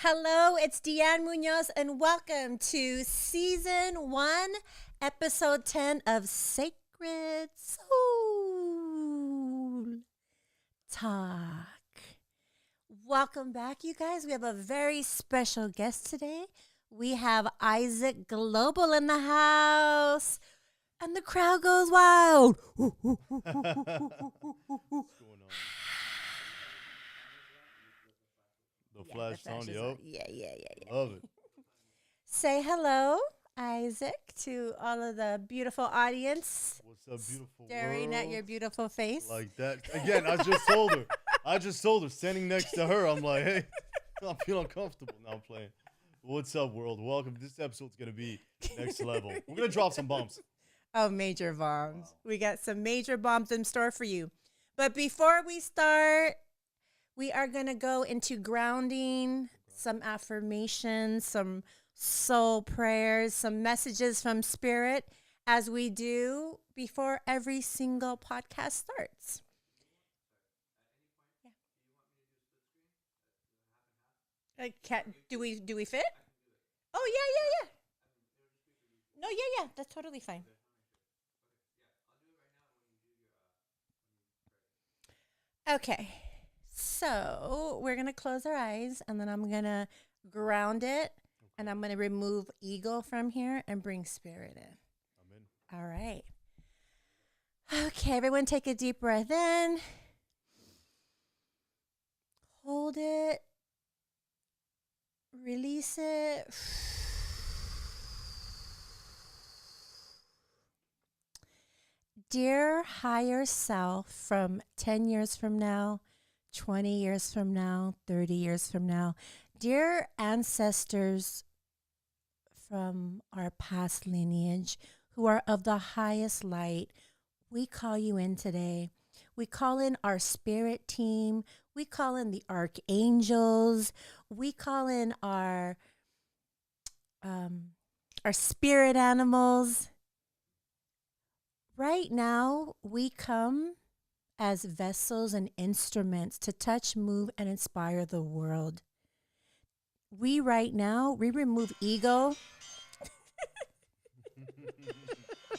Hello, it's Deanne Munoz, and welcome to Season 1, Episode 10 of Sacred Soul Talk. Welcome back, you guys. We have a very special guest today. We have Issac Global in the house, and the crowd goes wild. What's going on? The flash sound, yup. Yeah. Love it. Say hello, Issac, to all of the beautiful audience What's up, beautiful staring world? at your beautiful face. Like that. Again, I just told her, standing next to her, I'm like, hey, I feel uncomfortable. Now I'm playing. What's up, world? Welcome. This episode's going to be next level. We're going to drop some bombs. Oh, major bombs. Wow. We got some major bombs in store for you. But before we start, we are going to go into grounding, some affirmations, some soul prayers, some messages from Spirit, as we do before every single podcast starts. Do we fit? Oh, yeah. No, yeah. That's totally fine. Okay. So we're going to close our eyes, and then I'm going to ground it, and I'm going to remove ego from here and bring Spirit in. I'm in. All right. Okay, everyone take a deep breath in. Hold it. Release it. Dear higher self, from 10 years from now, 20 years from now, 30 years from now, dear ancestors from our past lineage who are of the highest light, we call you in today. We call in our spirit team. We call in the archangels. We call in our spirit animals. Right now, we come as vessels and instruments to touch, move, and inspire the world. We remove ego.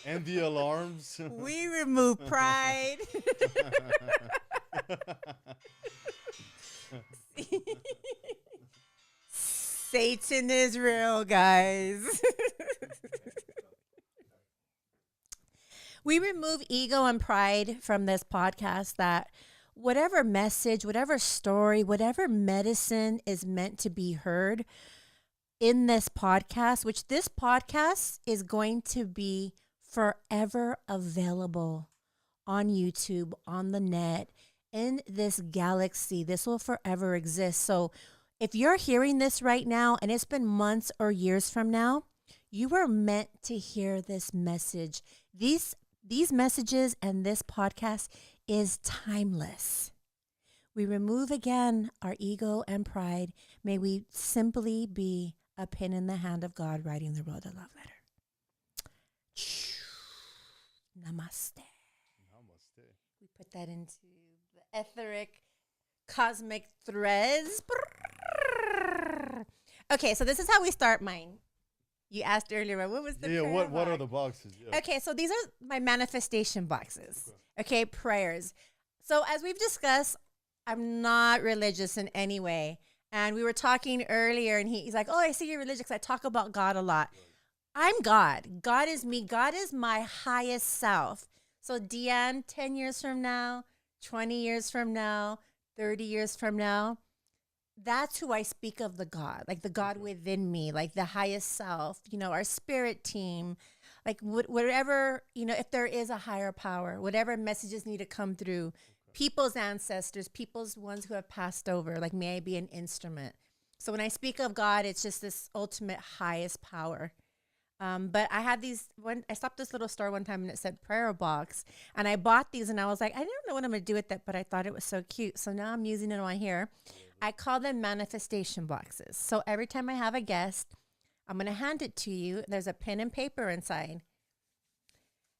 And the alarms. We remove pride. Satan is real, guys. We remove ego and pride from this podcast, that whatever message, whatever story, whatever medicine is meant to be heard in this podcast, which this podcast is going to be forever available on YouTube, on the net, in this galaxy. This will forever exist. So if you're hearing this right now and it's been months or years from now, you were meant to hear this message. These messages and this podcast is timeless. We remove again our ego and pride. May we simply be a pen in the hand of God writing the world a love letter. Namaste. We put that into the etheric cosmic threads. Okay, so this is how we start mine. You asked earlier, what was the prayer what box? are the boxes? Yeah. Okay, so these are my manifestation boxes. Okay, prayers. So as we've discussed, I'm not religious in any way. And we were talking earlier, and he's like, oh, I see you're religious because I talk about God a lot. I'm God. God is me. God is my highest self. So Deanne, 10 years from now, 20 years from now, 30 years from now, that's who I speak of, the God, like the God within me, like the highest self, our spirit team, like whatever, if there is a higher power, whatever messages need to come through, people's ancestors, people's ones who have passed over, like may I be an instrument. So when I speak of God, it's just this ultimate highest power. But I had I stopped this little store one time and it said prayer box, and I bought these and I was like, I don't know what I'm going to do with it, but I thought it was so cute. So now I'm using it on here. I call them manifestation boxes. So every time I have a guest, I'm going to hand it to you. There's a pen and paper inside.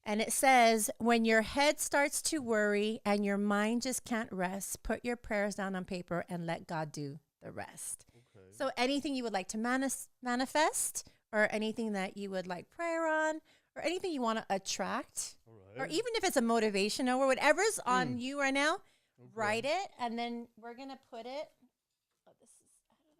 And it says, when your head starts to worry and your mind just can't rest, put your prayers down on paper and let God do the rest. Okay. So anything you would like to manifest, or anything that you would like prayer on, or anything you want to attract, or even if it's a motivation or whatever's on you right now, write it, and then we're going to put it. Oh, this is out of the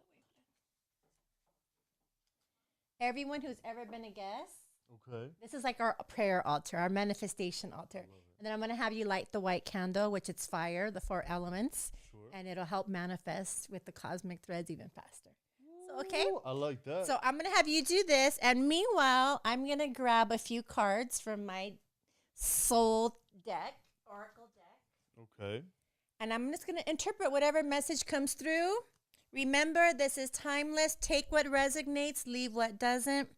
way. Everyone who's ever been a guest. Okay. This is like our prayer altar, our manifestation altar. And then I'm going to have you light the white candle, which it's fire, the 4 elements. Sure. And it'll help manifest with the cosmic threads even faster. So, okay? I like that. So I'm going to have you do this. And meanwhile, I'm going to grab a few cards from my soul deck, oracle deck. Okay. And I'm just going to interpret whatever message comes through. Remember, this is timeless. Take what resonates, leave what doesn't.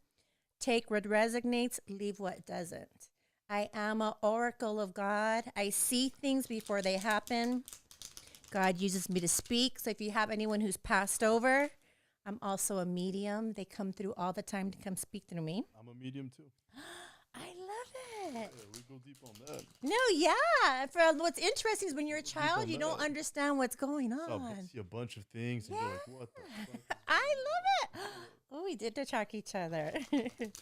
Take what resonates, leave what doesn't. I am an oracle of God. I see things before they happen. God uses me to speak. So if you have anyone who's passed over, I'm also a medium. They come through all the time to come speak through me. I'm a medium too. I love it. Yeah, we go deep on that. No, yeah. For what's interesting is when you're a child, you don't understand what's going on. So I see a bunch of things and you're like, what the fuck? I love it. Oh, we did attract each other. It's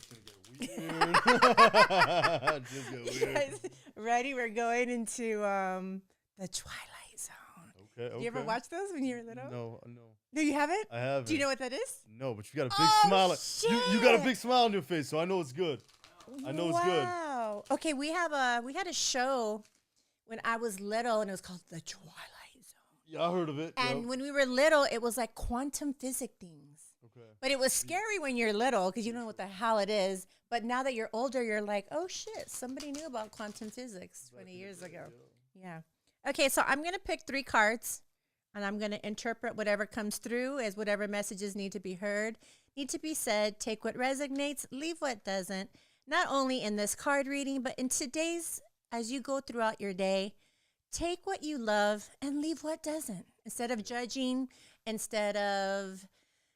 gonna get weird. Just get weird. Guys, ready? We're going into the Twilight Zone. Okay. Do you ever watch those when you were little? No. No, you haven't? I haven't. Do you know what that is? No, but you got a big smile. You got a big smile on your face, so I know it's good. I know it's good. Wow. Okay, we had a show when I was little, and it was called The Twilight Zone. Yeah, I heard of it. And when we were little, it was like quantum physics things. Okay. But it was scary when you're little because you don't know what the hell it is. But now that you're older, you're like, oh, shit, somebody knew about quantum physics 20 years ago. Yeah. Okay, so I'm going to pick 3 cards, and I'm going to interpret whatever comes through as whatever messages need to be heard, need to be said, take what resonates, leave what doesn't. Not only in this card reading, but in today's, as you go throughout your day, take what you love and leave what doesn't. Instead of judging, instead of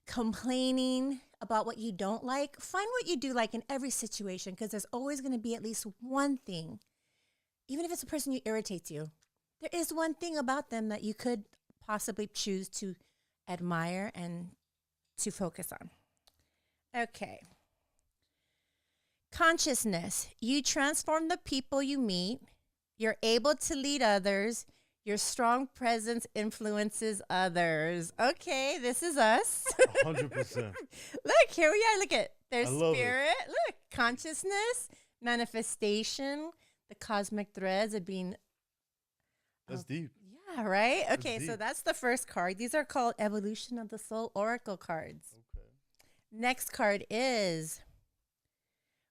complaining about what you don't like, find what you do like in every situation, because there's always going to be at least one thing, even if it's a person who irritates you, there is one thing about them that you could possibly choose to admire and to focus on. Okay. Consciousness. You transform the people you meet. You're able to lead others. Your strong presence influences others. Okay, this is us. 100%. Look, here we are. Look at their spirit. Look, consciousness, manifestation, the cosmic threads of being. That's deep. Yeah, right? Okay, so that's the first card. These are called Evolution of the Soul Oracle cards. Okay. Next card is,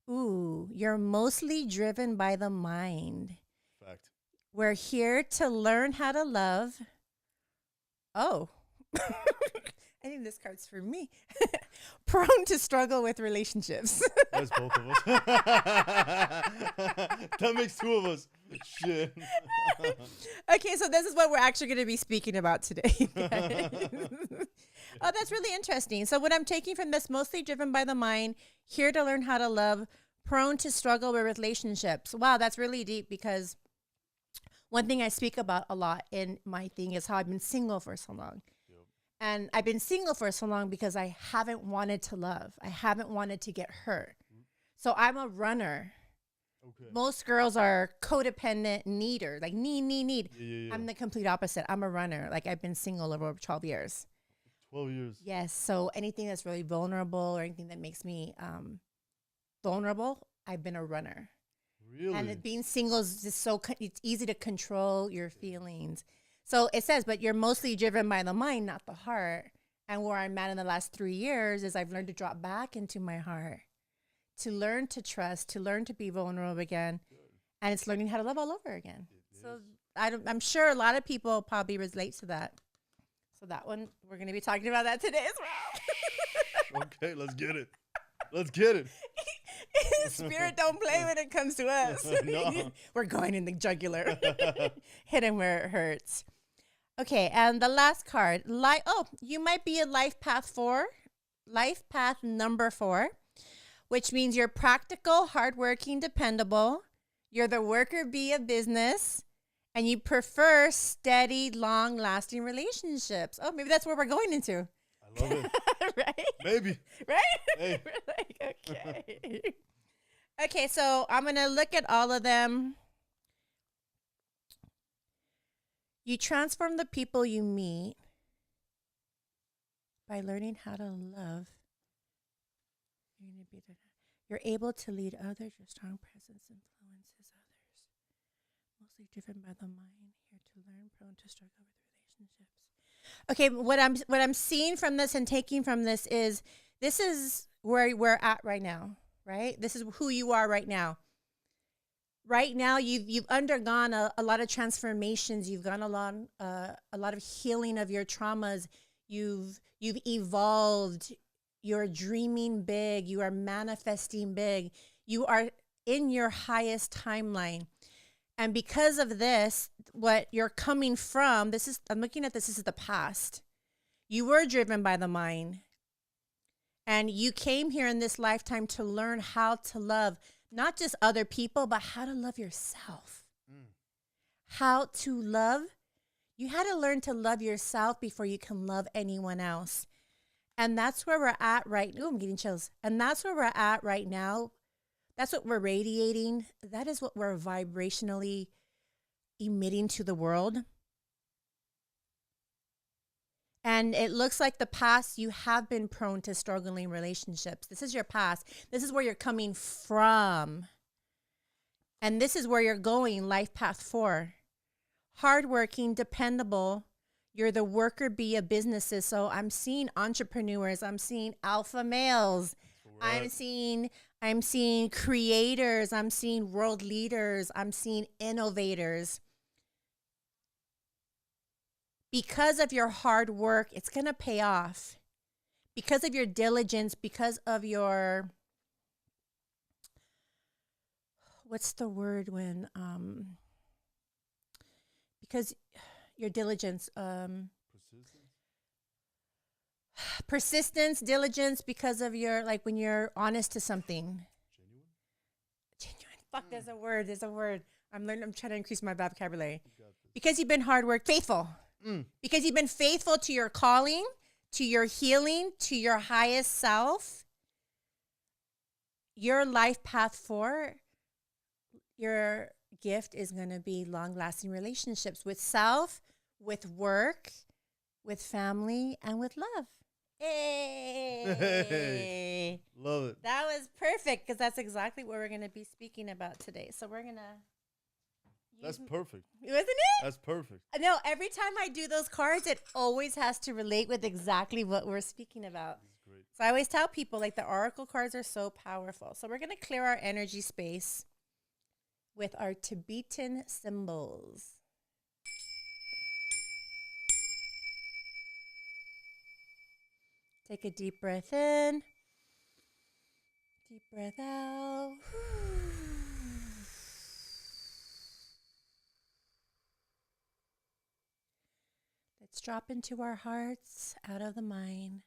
you're mostly driven by the mind. Fact. We're here to learn how to love. Oh, I think this card's for me. Prone to struggle with relationships. That's both of us. That makes 2 of us. Shit. Okay, so this is what we're actually going to be speaking about today. Oh, that's really interesting. So what I'm taking from this, mostly driven by the mind, here to learn how to love, prone to struggle with relationships. Wow, that's really deep, because one thing I speak about a lot in my thing is how I've been single for so long. Yep. And I've been single for so long because I haven't wanted to love. I haven't wanted to get hurt. Mm-hmm. So I'm a runner. Okay. Most girls are codependent needer, like need. Yeah. I'm the complete opposite. I'm a runner. Like, I've been single over 12 years. 12 years. Yes. So anything that's really vulnerable or anything that makes me vulnerable, I've been a runner. Really? And being single is just it's easy to control your feelings. So it says, but you're mostly driven by the mind, not the heart. And where I'm at in the last 3 years is I've learned to drop back into my heart, to learn to trust, to learn to be vulnerable again. Good. And it's learning how to love all over again. So I'm sure a lot of people probably relate to that. So that one, we're going to be talking about that today as well. Okay, let's get it. Let's get it. Spirit don't play when it comes to us. No. We're going in the jugular. Hit him where it hurts. Okay, and the last card. You might be a life path number 4, which means you're practical, hardworking, dependable. You're the worker bee of business, and you prefer steady, long-lasting relationships. Oh, maybe that's where we're going into. I love it. Right? Maybe. Right? Hey. We're like, okay. Okay, so I'm going to look at all of them. You transform the people you meet by learning how to love. You're able to lead others. Your strong presence influences others. Mostly driven by the mind, here to learn, prone to struggle with relationships. Okay, what I'm seeing from this and taking from this is where we're at right now, right? This is who you are right now. Right now, you've undergone a lot of transformations. You've gone along a lot of healing of your traumas. You've evolved. You're dreaming big. You are manifesting big. You are in your highest timeline. And because of this, what you're coming from, I'm looking at this is the past. You were driven by the mind. And you came here in this lifetime to learn how to love not just other people, but how to love yourself. How to love. You had to learn to love yourself before you can love anyone else. And that's where we're at right now. I'm getting chills. And that's where we're at right now. That's what we're radiating. That is what we're vibrationally emitting to the world. And it looks like the past, you have been prone to struggling relationships. This is your past. This is where you're coming from. And this is where you're going, life path 4. Hardworking, dependable. You're the worker bee of businesses. So I'm seeing entrepreneurs. I'm seeing alpha males. I'm seeing creators. I'm seeing world leaders. I'm seeing innovators. Because of your hard work, it's going to pay off. Because of your diligence, because of your, what's the word when, because your diligence, persistence, diligence, because of your, like when you're honest to something. Genuine. Fuck, there's a word. I'm trying to increase my vocabulary. Because you've been hard work, faithful. Because you've been faithful to your calling, to your healing, to your highest self. Your life path 4, your gift is going to be long-lasting relationships with self, with work, with family, and with love. Hey. Love it. That was perfect because that's exactly what we're going to be speaking about today. So we're going to... That's perfect. Wasn't it? That's perfect. No, every time I do those cards, it always has to relate with exactly what we're speaking about. That's great. So I always tell people, like, the oracle cards are so powerful. So we're going to clear our energy space with our Tibetan symbols. Take a deep breath in. Deep breath out. Let's drop into our hearts out of the mind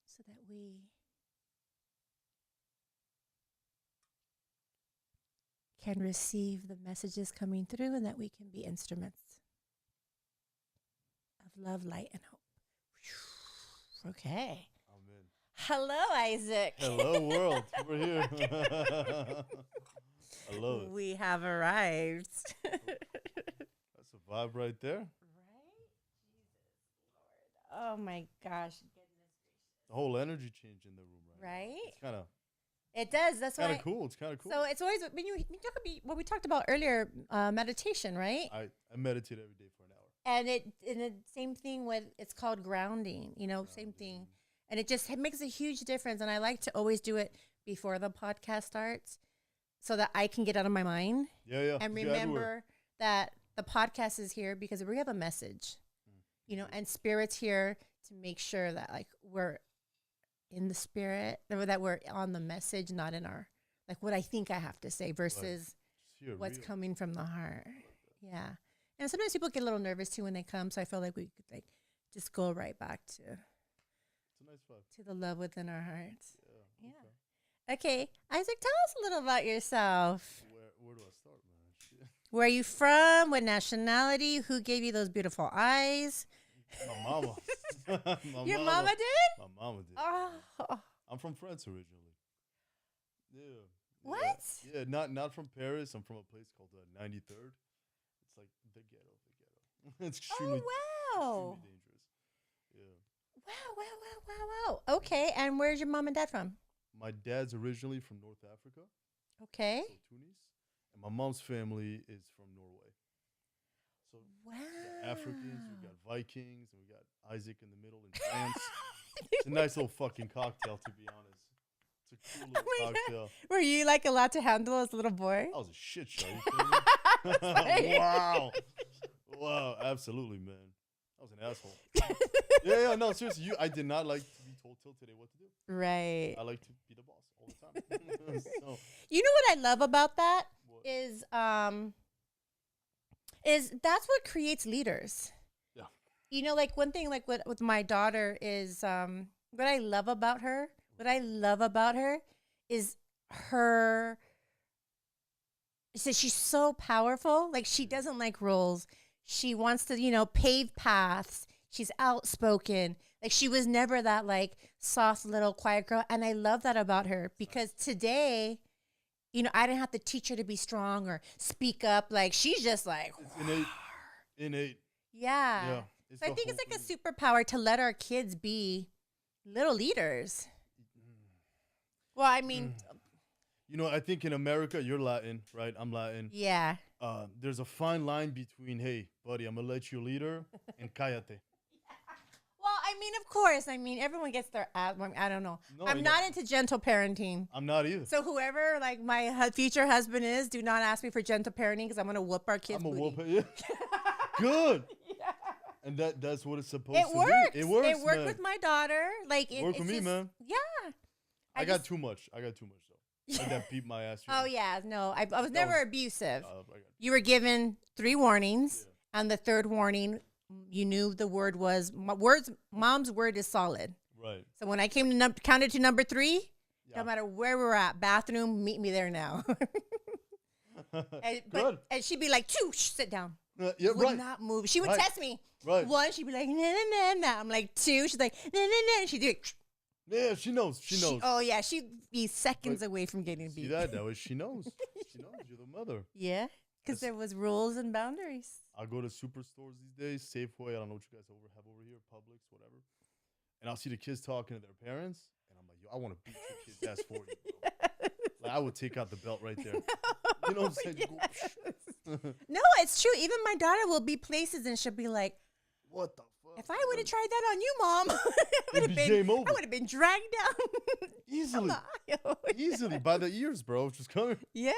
so that we can receive the messages coming through and that we can be instruments of love, light, and hope. Okay. Amen. Hello, Isaac. Hello, world. We're here. I love it. We have arrived. That's a vibe right there. Right? Jesus Lord. Oh my gosh. The whole energy change in the room Right? It's kind of... It does. That's why. Kind of cool. It's kind of cool. So it's always when you talk about what we talked about earlier, meditation, right? I meditate every day for an hour. And the same thing with, it's called grounding, same thing. And it makes a huge difference. And I like to always do it before the podcast starts so that I can get out of my mind. Yeah. And remember that the podcast is here because we have a message, and Spirit's here to make sure that like we're in the spirit, or that we're on the message, not in our, like what I think I have to say versus what's coming from the heart. Yeah. And sometimes people get a little nervous too when they come. So I feel like we could like just go right back to, it's a nice vibe. To the love within our hearts. Yeah. Okay. Isaac, tell us a little about yourself. Where do I start, man? Shit. Where are you from? What nationality? Who gave you those beautiful eyes? My mama. Your mama did? My mama did. Oh, I'm from France originally. Yeah. what? Yeah, not from Paris. I'm from a place called 93rd. It's like the ghetto, the ghetto. It's extremely, Oh, wow. extremely dangerous. Yeah. Wow, wow, wow, wow, wow. Okay, and where's your mom and dad from? My dad's originally from North Africa, Okay. so Tunis, and my mom's family is from Norway. So Wow. we got Africans, we got Vikings, and we got Isaac in the middle in France. It's a nice little fucking cocktail, to be honest. It's a cool little Oh my God. cocktail. Were you like allowed to handle as a little boy? That was a shit show. You kidding me? Wow. Wow, absolutely, man. I was an asshole. Yeah, no, seriously. I did not like to be told till today what to do. Right. I like to be the boss all the time. So, You know what I love about that what? is that's what creates leaders. Yeah. You know, like one thing like with my daughter is what I love about her is her so she's so powerful. Like she doesn't like rules. She wants to, pave paths. She's outspoken. Like she was never that like soft little quiet girl. And I love that about her because today, I didn't have to teach her to be strong or speak up. Like she's just like it's innate. Yeah. Yeah. So I think it's like a superpower to let our kids be little leaders. Well, I mean, I think in America, you're Latin, right? I'm Latin. yeah. There's a fine line between, hey, buddy, I'm going to let you lead her, and cállate. Well, I mean, of course. I mean, everyone gets their I don't know. No, I'm not into gentle parenting. I'm not either. So whoever, like, my future husband is, do not ask me for gentle parenting because I'm going to whoop our kids' I'm going to booty. whoop it. Yeah. Good. Yeah. And that's what it's supposed to Works. be. It works. It worked man. with my daughter. Like, Work with me, man. Yeah. I got too much. Though. Like that beat my ass. Oh, yeah. No, I was never abusive. I You were given 3 warnings, and the third warning, you knew the word was, mom's word is solid. Right. So when I came to counted to number 3, no matter where we're at, bathroom, meet me there now. Good. And she'd be like, 2, sit down. Yeah, Would right. not move. She would test me. Right. 1, she'd be like, nah, nah, nah, nah. I'm like, 2, she's like, nah, nah, nah. And she'd do it. Yeah, she knows. She knows. Oh, yeah. She'd be seconds away from getting beat. See that? That way she knows. She knows. You're the mother. Yeah. Because there was rules and boundaries. I go to superstores these days, Safeway. I don't know what you guys have over here, Publix, whatever. And I'll see the kids talking to their parents, and I'm like, yo, I want to beat your kid's ass for you, bro. Like, I would take out the belt right there. You know what I'm saying? Yes. No, it's true. Even my daughter will be places, and she'll be like, what the fuck? if I would have tried that on you, Mom, I would have been dragged down. Easily. Easily. By the ears, bro. Just coming. Yeah.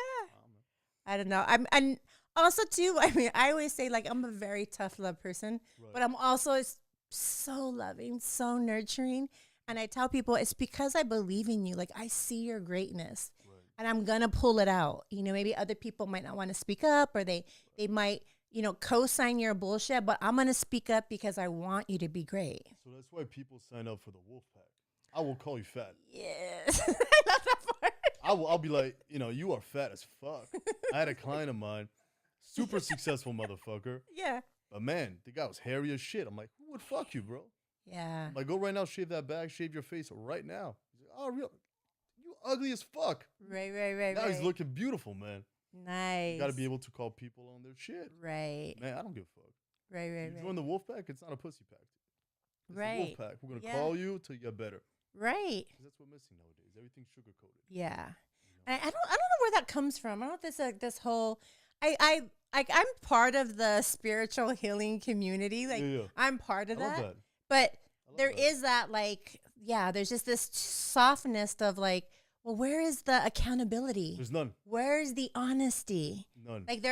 I don't know. And also too, I mean, I always say like I'm a very tough love person, but I'm also so loving, so nurturing. And I tell people it's because I believe in you. Like I see your greatness and I'm going to pull it out. Maybe other people might not want to speak up or they might, co-sign your bullshit, but I'm going to speak up because I want you to be great. So that's why people sign up for the wolf pack. I will call you fat. Yes. I love that part. I'll be like, you are fat as fuck. I had a client of mine, super successful motherfucker. Yeah. But man, the guy was hairy as shit. I'm like, who would fuck you, bro? Yeah. I'm like, go right now, shave that back, shave your face right now. He's like, oh, real? You ugly as fuck. Right. Now he's looking beautiful, man. Nice. You got to be able to call people on their shit. Right. Man, I don't give a fuck. Right. You join the wolf pack, it's not a pussy pack. It's right. a wolf pack. We're going to call you till you get better. Right. That's what's missing nowadays. Everything's sugar-coated. Yeah. I don't know where that comes from. I don't know if this whole I'm part of the spiritual healing community. Like I'm part of that. But there is that like, there's just this softness of like, well, where is the accountability? There's none. Where is the honesty? None. Like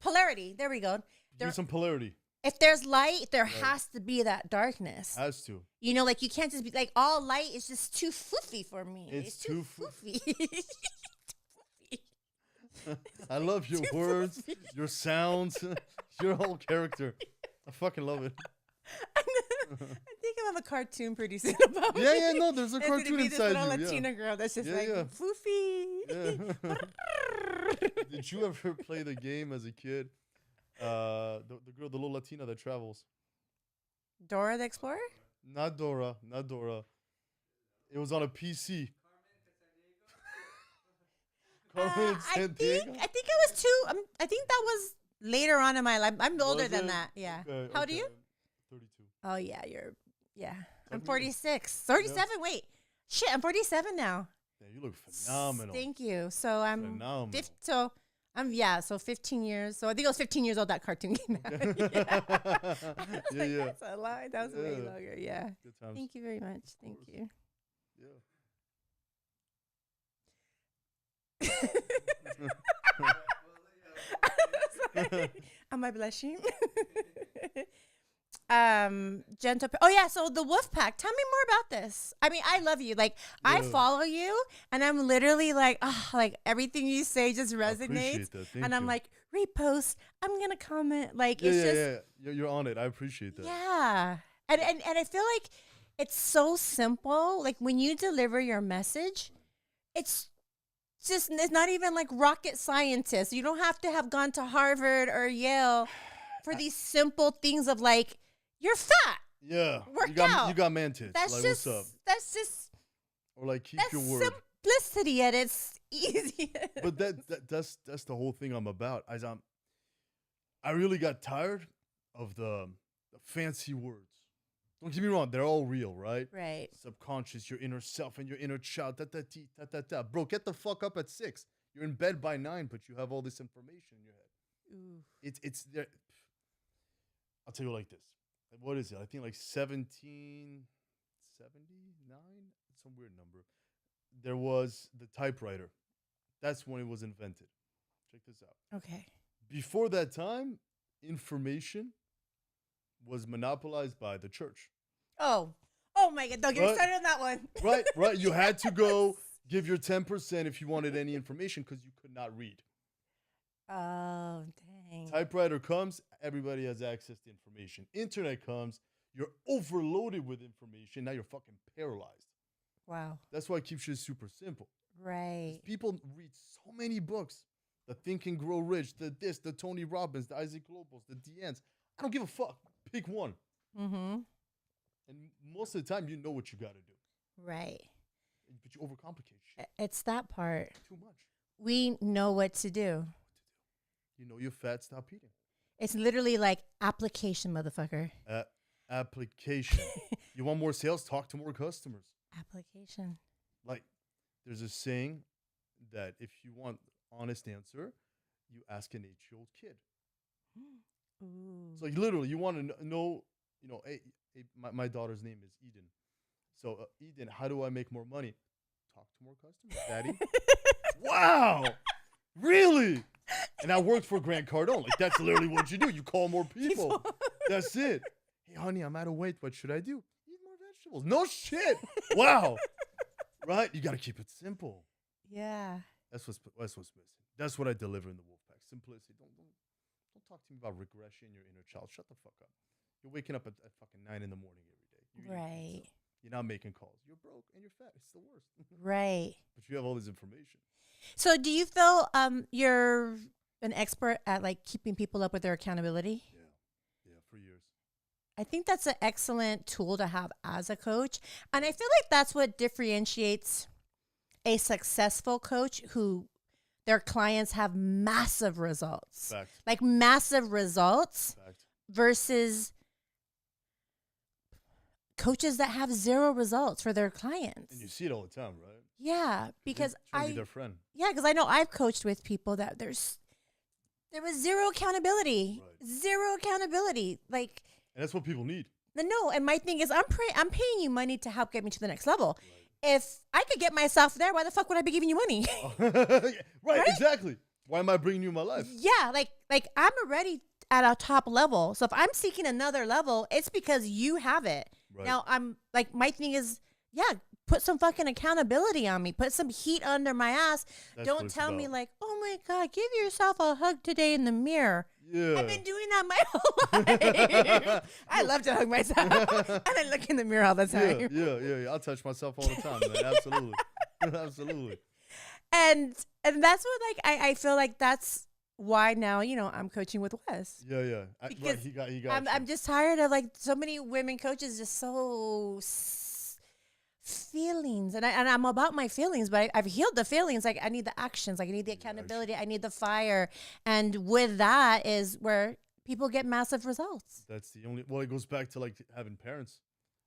polarity. There we go. There's some polarity. If there's light, there has to be that darkness. Has to. Like you can't just be like all light is just too foofy for me. It's too foofy. Foofy. I love your words, your sounds, your whole character. I fucking love it. I think I have a cartoon pretty soon about me. Yeah, no, there's a cartoon inside you. This little Latina girl that's just foofy. Yeah. Did you ever play the game as a kid? The girl, the little Latina that travels. Dora the Explorer? Not Dora. Not Dora. It was on a PC. Carmen I think it was two. I think that was later on in my life. I'm older Was than it? that. Yeah. Okay, How old are you? 32. Oh yeah, I'm Like me. 46. 37. Wait, shit, I'm 47 now. Yeah, you look phenomenal. Thank you. So I'm Phenomenal. 15 years. So I think I was 15 years old that cartoon came out. Yeah. That's a lie. That was way Yeah. longer. Yeah. Good times. Thank you very much. Thank course. you. Yeah. Am I blushing? Gentle. Oh yeah. So the wolf pack. Tell me more about this. I mean, I love you. Like I Yeah. follow you, and I'm literally like, like everything you say just I resonates. appreciate that. Thank And I'm you. like, repost. I'm gonna comment. Like yeah, it's yeah, just yeah. You're on it. I appreciate that. yeah. And I feel like it's so simple. Like when you deliver your message, it's not even like rocket scientist. You don't have to have gone to Harvard or Yale for these simple things of like, you're fat. Yeah. Work you out. got man tits. That's like, just what's up? that's Or like keep your word. simplicity at its easiest. But that's the whole thing I'm about. I really got tired of the fancy words. Don't get me wrong, they're all real, right? Right. Subconscious, your inner self and your inner child. Da. Bro, get the fuck up at 6. You're in bed by 9, but you have all this information in your head. Ooh. It's there. I'll tell you like this. What is it? I think like 1779. Some weird number. There was the typewriter. That's when it was invented. Check this out. Okay. Before that time, information was monopolized by the church. Oh my God! Don't get me Right. started on that one. Right. You had to go give your 10% if you wanted any information because you could not read. Oh dang. Typewriter comes, everybody has access to information. Internet comes, you're overloaded with information. Now you're fucking paralyzed. Wow. That's why I keep shit super simple. Right. People read so many books. The Think and Grow Rich, the Tony Robbins, the Isaac Lobos, the DNs. I don't give a fuck. Pick one. Mm-hmm. And most of the time, you know what you got to do. Right. But you overcomplicate shit It's that part. too much. We know what to do. You know you're fat, stop eating. It's literally like application, motherfucker. Application. You want more sales? Talk to more customers. Application. Like, there's a saying that if you want honest answer, you ask an 8-year-old kid. Ooh. So literally, you want to know, hey, my daughter's name is Eden. So Eden, how do I make more money? Talk to more customers, Daddy. Wow, really? And I worked for Grant Cardone. Like that's literally what you do. You call more people. That's it. Hey, honey, I'm out of weight. What should I do? Eat more vegetables. No shit. Wow. Right? You got to keep it simple. Yeah. That's what's missing. That's what I deliver in the Wolfpack. Simplicity. Don't talk to me about regression, your inner child. Shut the fuck up. You're waking up at fucking 9 in the morning every day. You're eating Right. pizza. You're not making calls. You're broke and you're fat. It's the worst. Right. But you have all this information. So do you feel you're an expert at like keeping people up with their accountability? Yeah, for years. I think that's an excellent tool to have as a coach. And I feel like that's what differentiates a successful coach who their clients have massive results. Fact. Like massive results Fact. versus coaches that have zero results for their clients. And you see it all the time, right? Yeah, because Trying to be their friend. because I know I've coached with people that there was zero accountability. Right. Zero accountability. Like And that's what people need. no, and my thing is I'm paying you money to help get me to the next level. If I could get myself there, why the fuck would I be giving you money? Right, exactly. Why am I bringing you in my life? Yeah, like I'm already at a top level. So if I'm seeking another level, it's because you have it. Right. Now I'm like my thing is, put some fucking accountability on me. Put some heat under my ass. That's what Don't it's tell me about. like, oh my God, give yourself a hug today in the mirror. Yeah. I've been doing that my whole life. I love to hug myself. And I look in the mirror all the time. Yeah. I'll touch myself all the time, man. Absolutely. Absolutely. And that's what like I feel like that's why now, I'm coaching with Wes. Yeah, yeah. Because He got I'm you. just tired of like so many women coaches just so feelings, and I'm about my feelings, but I've healed the feelings. Like I need the actions, like I need the accountability, I need the fire, and with that is where people get massive results. That's the only. Well, it goes back to like having parents,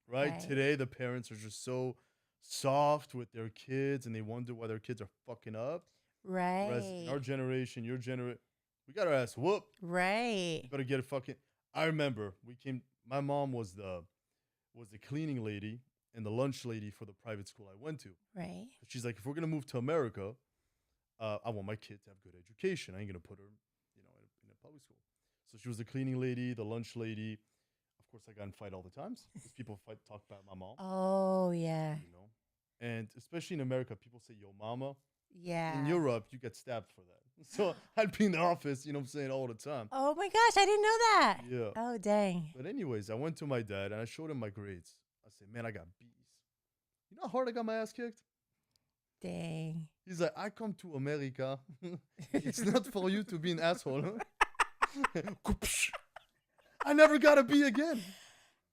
right? Right. Today, the parents are just so soft with their kids, and they wonder why their kids are fucking up. Whereas in Right. our generation, your generation, we got our ass whooped. Right. You better get a fucking. I remember we came. My mom was the cleaning lady and the lunch lady for the private school I went to. Right. She's like, if we're gonna move to America, I want my kid to have good education. I ain't gonna put her, in a public school. So she was the cleaning lady, the lunch lady. Of course, I got in fight all the times because people talk about my mom. Oh yeah. You know, and especially in America, people say "yo mama." Yeah. In Europe, you get stabbed for that. So I'd be in the office, you know what I'm saying, all the time. Oh my gosh, I didn't know that. Yeah. Oh dang. But anyways, I went to my dad and I showed him my grades. I said, man, I got B's. You know how hard I got my ass kicked? Dang. He's like, I come to America. It's not for you to be an asshole. I never got a B again.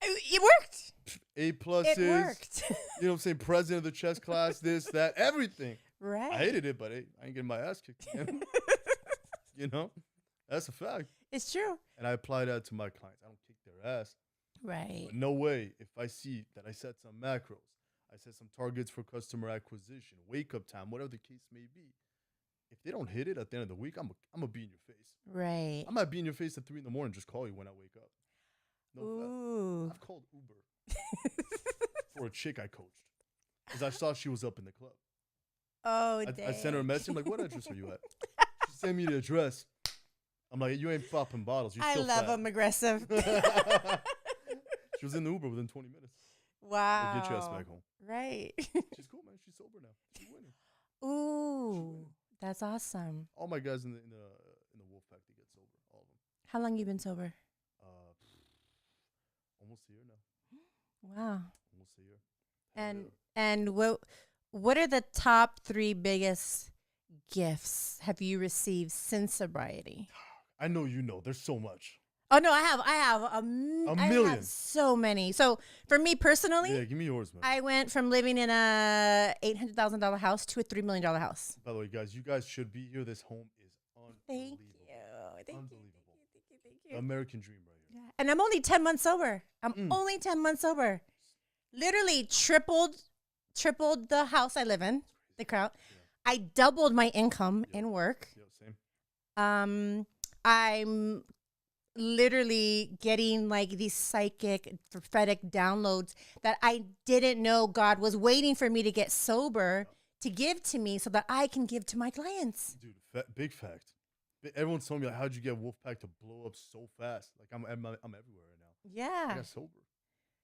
It worked. A pluses. It worked. You know what I'm saying? President of the chess class, this, that, everything. Right. I hated it, but hey, I ain't getting my ass kicked again. You know? That's a fact. It's true. And I apply that to my clients. I don't kick their ass. Right. But no way, if I see that I set some macros, I set some targets for customer acquisition, wake up time, whatever the case may be. If they don't hit it at the end of the week, I'm going to be in your face. Right. I might be in your face at 3 a.m, just call you when I wake up. No Ooh. fact. I've called Uber for a chick I coached because I saw she was up in the club. Oh, I sent her a message. I'm like, what address are you at? She sent me the address. I'm like, you ain't popping bottles. You're I still love fat. them aggressive. She was in the Uber within 20 minutes. Wow. I'll get your ass back home. Right. She's cool, man. She's sober now. She's winning. Ooh, that's awesome. All my guys in the wolf pack, they get sober. All of them. How long you been sober? Almost a year now. Wow. Almost a year. And what are the top 3 biggest gifts have you received since sobriety? I know you know. There's so much. Oh no, I have A I million. have so many. So for me personally, Yeah, give me yours, man. I went from living in a $800,000 house to a $3 million house. By the way, guys, you guys should be here. This home is Thank unbelievable. you. Unbelievable. Thank The you. American dream right here. Yeah. And I'm only 10 months sober. I'm only 10 months sober. Literally tripled the house I live in, the crowd. Yeah. I doubled my income in work. Yeah, same. I'm literally getting like these psychic prophetic downloads that I didn't know God was waiting for me to get sober to give to me so that I can give to my clients. Dude, big fact. Everyone's telling me, like, how'd you get Wolfpack to blow up so fast? Like, I'm everywhere right now. I Yeah. got sober.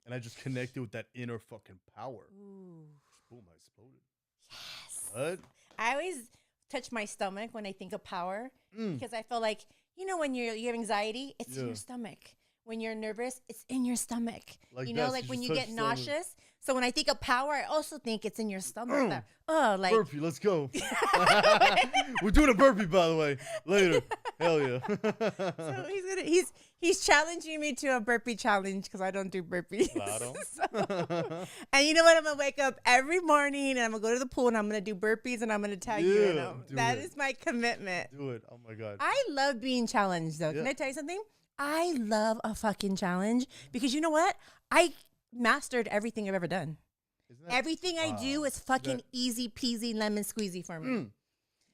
And I just connected with that inner fucking power. Ooh. Boom, I exploded. Yes. What? I always touch my stomach when I think of power because I feel like, when you have anxiety, it's in your stomach. When you're nervous, it's in your stomach. Like you know, that, like so when just you touch get stomach. nauseous. So when I think of power, I also think it's in your stomach. Like Burpee, let's go. We're doing a burpee, by the way. Later. Hell yeah. so he's challenging me to a burpee challenge because I don't do burpees. Claro. And you know what? I'm gonna wake up every morning and I'm gonna go to the pool and I'm gonna do burpees and I'm gonna tell you. do That it. is my commitment. Do it. Oh my God. I love being challenged though. Can Yeah. I tell you something? I love a fucking challenge because you know what? I mastered everything I've ever done. Isn't that Everything I do is fucking easy peasy lemon squeezy for me.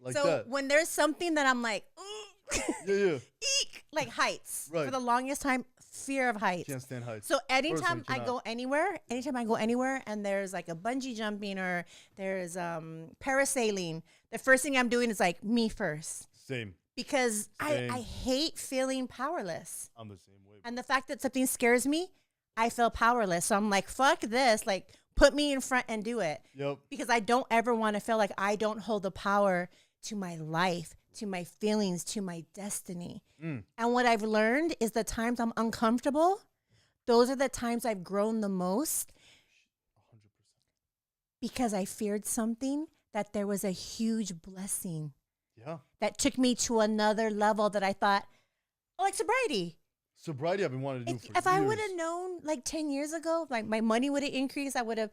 like so that? when there's something that I'm like, Yeah. eek, like heights. Right. For the longest time, fear of heights. Can't stand heights. So anytime I cannot. go anywhere and there's like a bungee jumping or there's parasailing, the first thing I'm doing is like me first. Same. Because Same. I hate feeling powerless. I'm the same way. And the fact that something scares me, I feel powerless. So I'm like, fuck this. Like, put me in front and do it. Yep. Because I don't ever want to feel like I don't hold the power to my life, to my feelings, to my destiny. And what I've learned is the times I'm uncomfortable, those are the times I've grown the most 100%. because I feared something that there was a huge blessing Yeah. that took me to another level that I thought, oh, like sobriety. Sobriety, I've been wanting to do for If years. I would have known like 10 years ago, like my money would have increased, I would have,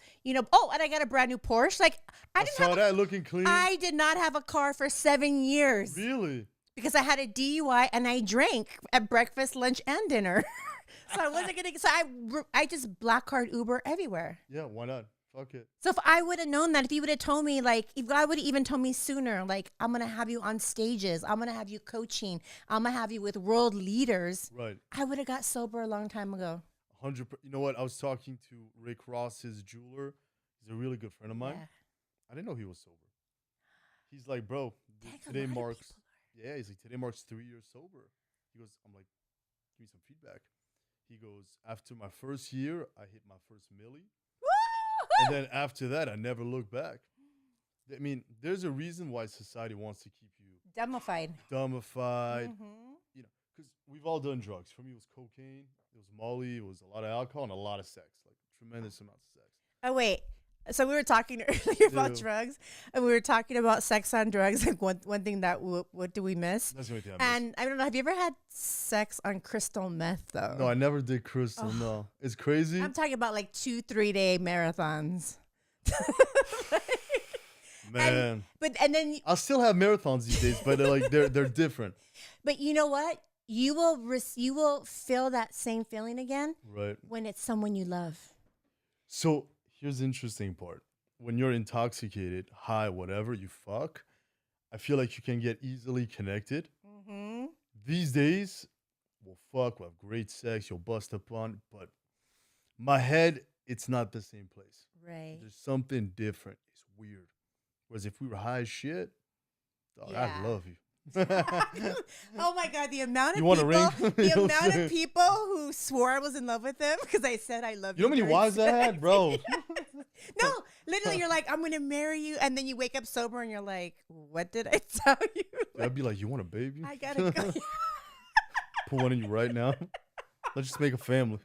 oh, and I got a brand new Porsche. Like I saw that looking clean. I did not have a car for 7 years. Really? Because I had a DUI and I drank at breakfast, lunch, and dinner. So I wasn't going to, so I just black card Uber everywhere. Yeah, why not? Fuck it. So if I would have known that, if you would have told me, like, if God would have even told me sooner, like, I'm going to have you on stages, I'm going to have you coaching, I'm going to have you with world leaders, Right. I would have got sober a long time ago. 100%. You know what? I was talking to Rick Ross, his jeweler. He's a really good friend of mine. Yeah. I didn't know he was sober. He's like, bro, Heck, a today lot of marks, people yeah, he's like, today marks 3 years sober. He goes, I'm like, give me some feedback. He goes, after my first year, I hit my first milli. And then after that, I never looked back. I mean, there's a reason why society wants to keep you Dumbified. dumbified. Mhm. You know, because we've all done drugs. For me, it was cocaine, it was Molly, it was a lot of alcohol, and a lot of sex, like tremendous amounts of sex. Oh, wait. So we were talking earlier about Ew. drugs, and we were talking about sex on drugs. Like one thing that what do we miss? That's the only thing I missed. And I don't know. Have you ever had sex on crystal meth though? No, I never did crystal. No, it's crazy. I'm talking about like 2-3 day marathons. Man, And then I still have marathons these days, but they're different. but you know what? You will feel that same feeling again Right. when it's someone you love. So here's the interesting part. When you're intoxicated, high, whatever, you fuck, I feel like you can get easily connected. Mm-hmm. These days, we'll fuck, we'll have great sex, you'll bust upon, but my head, it's not the same place. Right. There's something different. It's weird. Whereas if we were high as shit, dog, Yeah. I love you. Oh my God, the amount of You want a people, ring? the You know what I'm amount saying? of people who swore I was in love with them because I said I love You you. know how many during wives I had, sex. bro? No, literally, you're like, I'm gonna marry you, and then you wake up sober, and you're like, what did I tell you? I'd be like, you want a baby? I gotta go. Put one in you right now. Let's just make a family.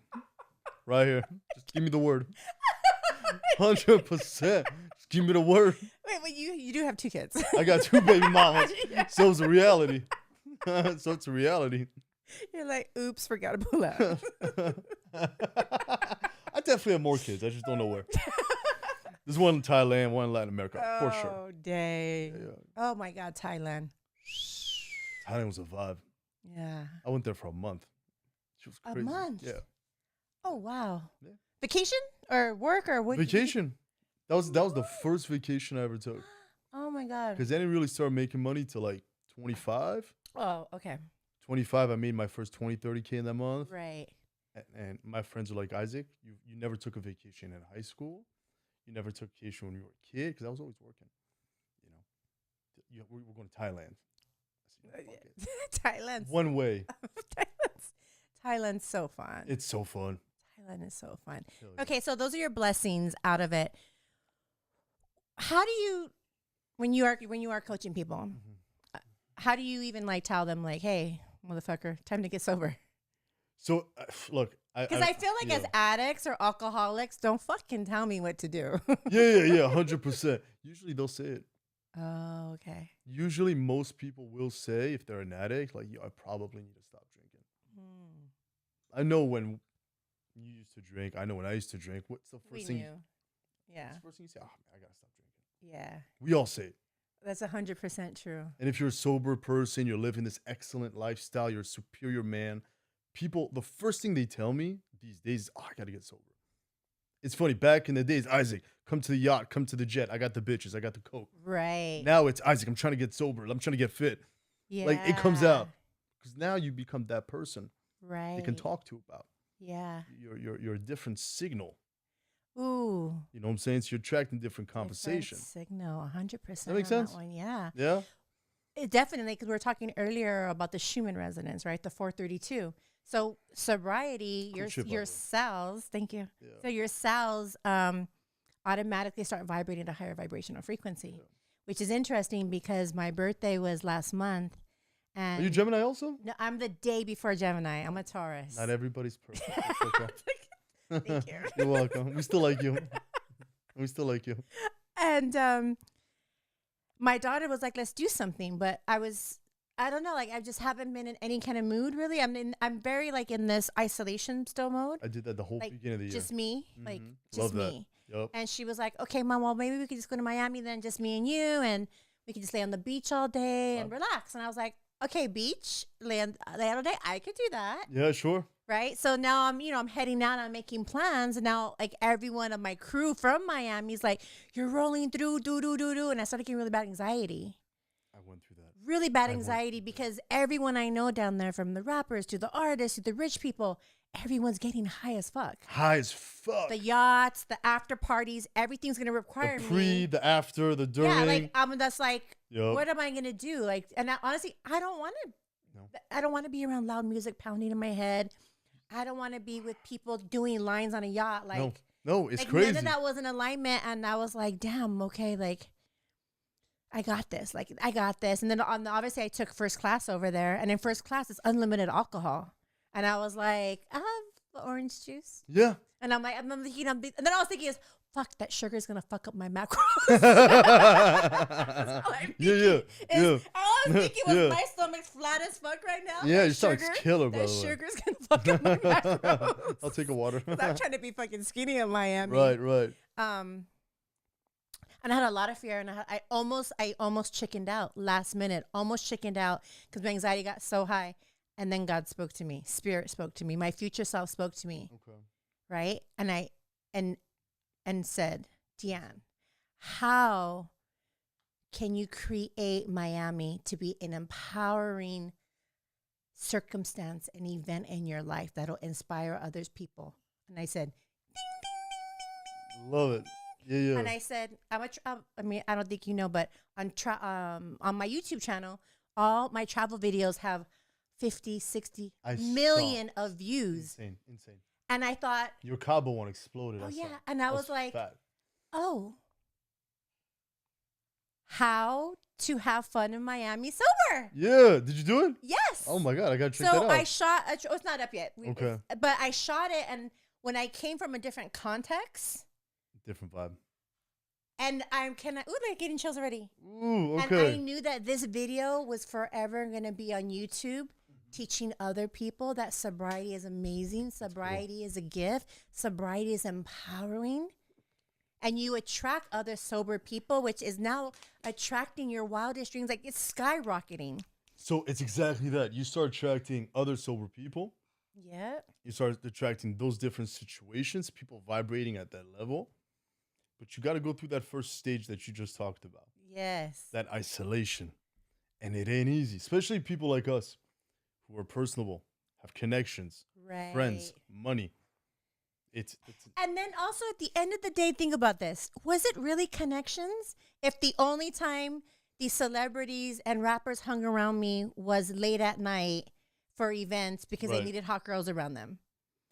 Right here. Just give me the word. 100%. Just give me the word. Wait, you do have 2 kids. I got 2 baby mamas. So it's a reality. So it's a reality. You're like, oops, forgot to pull out. I definitely have more kids. I just don't know where. There's one in Thailand, one in Latin America, for sure. Oh, dang. Yeah. Oh my God, Thailand. Thailand was a vibe. Yeah. I went there for a month. She was A crazy. month? Yeah. Oh wow. Yeah. Vacation or work or what? Vacation. That was the first vacation I ever took. Oh my God. Because I didn't really start making money till like 25. Oh, okay. 25, I made my first 20, 30K in that month. Right. And my friends are like, Isaac, you never took a vacation in high school. You never took a vacation when you were a kid. Because I was always working. You know, we're going to Thailand. I said, "Fuck it." Thailand's One way. Thailand's so fun. It's so fun. Thailand is so fun. Hell yeah. Okay, so those are your blessings out of it. How do you, when you are coaching people, Mm-hmm. how do you even like tell them like, hey, motherfucker, time to get sober? So, look. Because I feel like yeah. as addicts or alcoholics, don't fucking tell me what to do. Yeah, 100%. Usually they'll say it. Oh, okay. Usually most people will say, if they're an addict, like, I probably need to stop drinking. I know when you used to drink. I know when I used to drink. What's the first We thing? knew. Yeah. What's the first thing you say? Oh, man, I got to stop drinking. Yeah. We all say it. That's 100% true. And if you're a sober person, you're living this excellent lifestyle, you're a superior man. People, the first thing they tell me these days is, oh, I got to get sober. It's funny. Back in the days, Isaac, come to the yacht, come to the jet. I got the bitches. I got the coke. Right. Now it's Isaac, I'm trying to get sober. I'm trying to get fit. Yeah. Like, it comes out. Because now you become that person Right. they can talk to about. Yeah. You're a different signal. Ooh. You know what I'm saying? So you're attracting different conversation. Different signal, 100%. That makes sense? One. Yeah. Yeah? It definitely, because we were talking earlier about the Schumann resonance, right? The 432. So sobriety, Cool shit, by the your way. cells, thank you. Yeah. So your cells automatically start vibrating at a higher vibrational frequency, Yeah. which is interesting because my birthday was last month. And Are you Gemini also? No, I'm the day before Gemini. I'm a Taurus. Not everybody's perfect. It's okay. Thank you. You're welcome. We still like you. We still like you. And my daughter was like, let's do something. But I don't know, like I just haven't been in any kind of mood really. I'm very like in this isolation still mode. I did that the whole Like beginning of the year. just me, like Mhm. just Love that. me. Yep. And she was like, okay, Mom, well, maybe we could just go to Miami then, just me and you, and we could just lay on the beach all day and relax. And I was like, okay, beach, lay all day. I could do that. Yeah, sure. Right. So now I'm heading out, I'm making plans. And now like everyone of my crew from Miami is like, you're rolling through, do. And I started getting really bad anxiety. I went through that. Really bad anxiety because everyone I know down there, from the rappers to the artists to the rich people, everyone's getting high as fuck. High as fuck. The yachts, the after parties, everything's gonna require The pre, me. the after, the during. Yeah, like I'm just like, Yup. what am I gonna do? Like, and honestly, I don't want to. No. I don't want to be around loud music pounding in my head. I don't want to be with people doing lines on a yacht. Like, no, it's like crazy. none of that was in alignment, and I was like, damn, okay, like. I got this. Like, I got this. And then obviously I took first class over there. And in first class, it's unlimited alcohol. And I was like, I have orange juice. Yeah. And I'm like, and then I was thinking fuck, that sugar is going to fuck up my macros. Yeah. All I was thinking was my stomach's flat as fuck right now. Yeah, your stomach's killer, by that the way. sugar's going to fuck up my macros. I'll take a water. 'Cause I'm trying to be fucking skinny in Miami. Right. And I had a lot of fear, and I almost chickened out last minute, because my anxiety got so high. And then God spoke to me, Spirit spoke to me, my future self spoke to me, Okay. right? And said, Deanne, how can you create Miami to be an empowering circumstance, an event in your life that'll inspire others people? And I said, Love it. Yeah. And I said, I don't think you know, but on my YouTube channel, all my travel videos have 50, 60 million of views. Insane. And I thought, your Cabo one exploded. oh yeah. And I was like, fat. oh, how to have fun in Miami sober. Yeah. Did you do it? Yes. Oh my God. I got to check that So out. I shot, it's not up yet. Okay. But I shot it, and when I came from a different context, different vibe. and they're getting chills already. Ooh, And okay. I knew that this video was forever going to be on YouTube, teaching other people that sobriety is amazing. Sobriety is a gift. Sobriety is empowering. And you attract other sober people, which is now attracting your wildest dreams. Like, it's skyrocketing. So it's exactly that. You start attracting other sober people. Yep. You start attracting those different situations, people vibrating at that level. But you got to go through that first stage that you just talked about. Yes. That isolation. And it ain't easy, especially people like us who are personable, have connections, Right. friends, money. It's And then also at the end of the day, think about this. Was it really connections? If the only time these celebrities and rappers hung around me was late at night for events because they needed hot girls around them.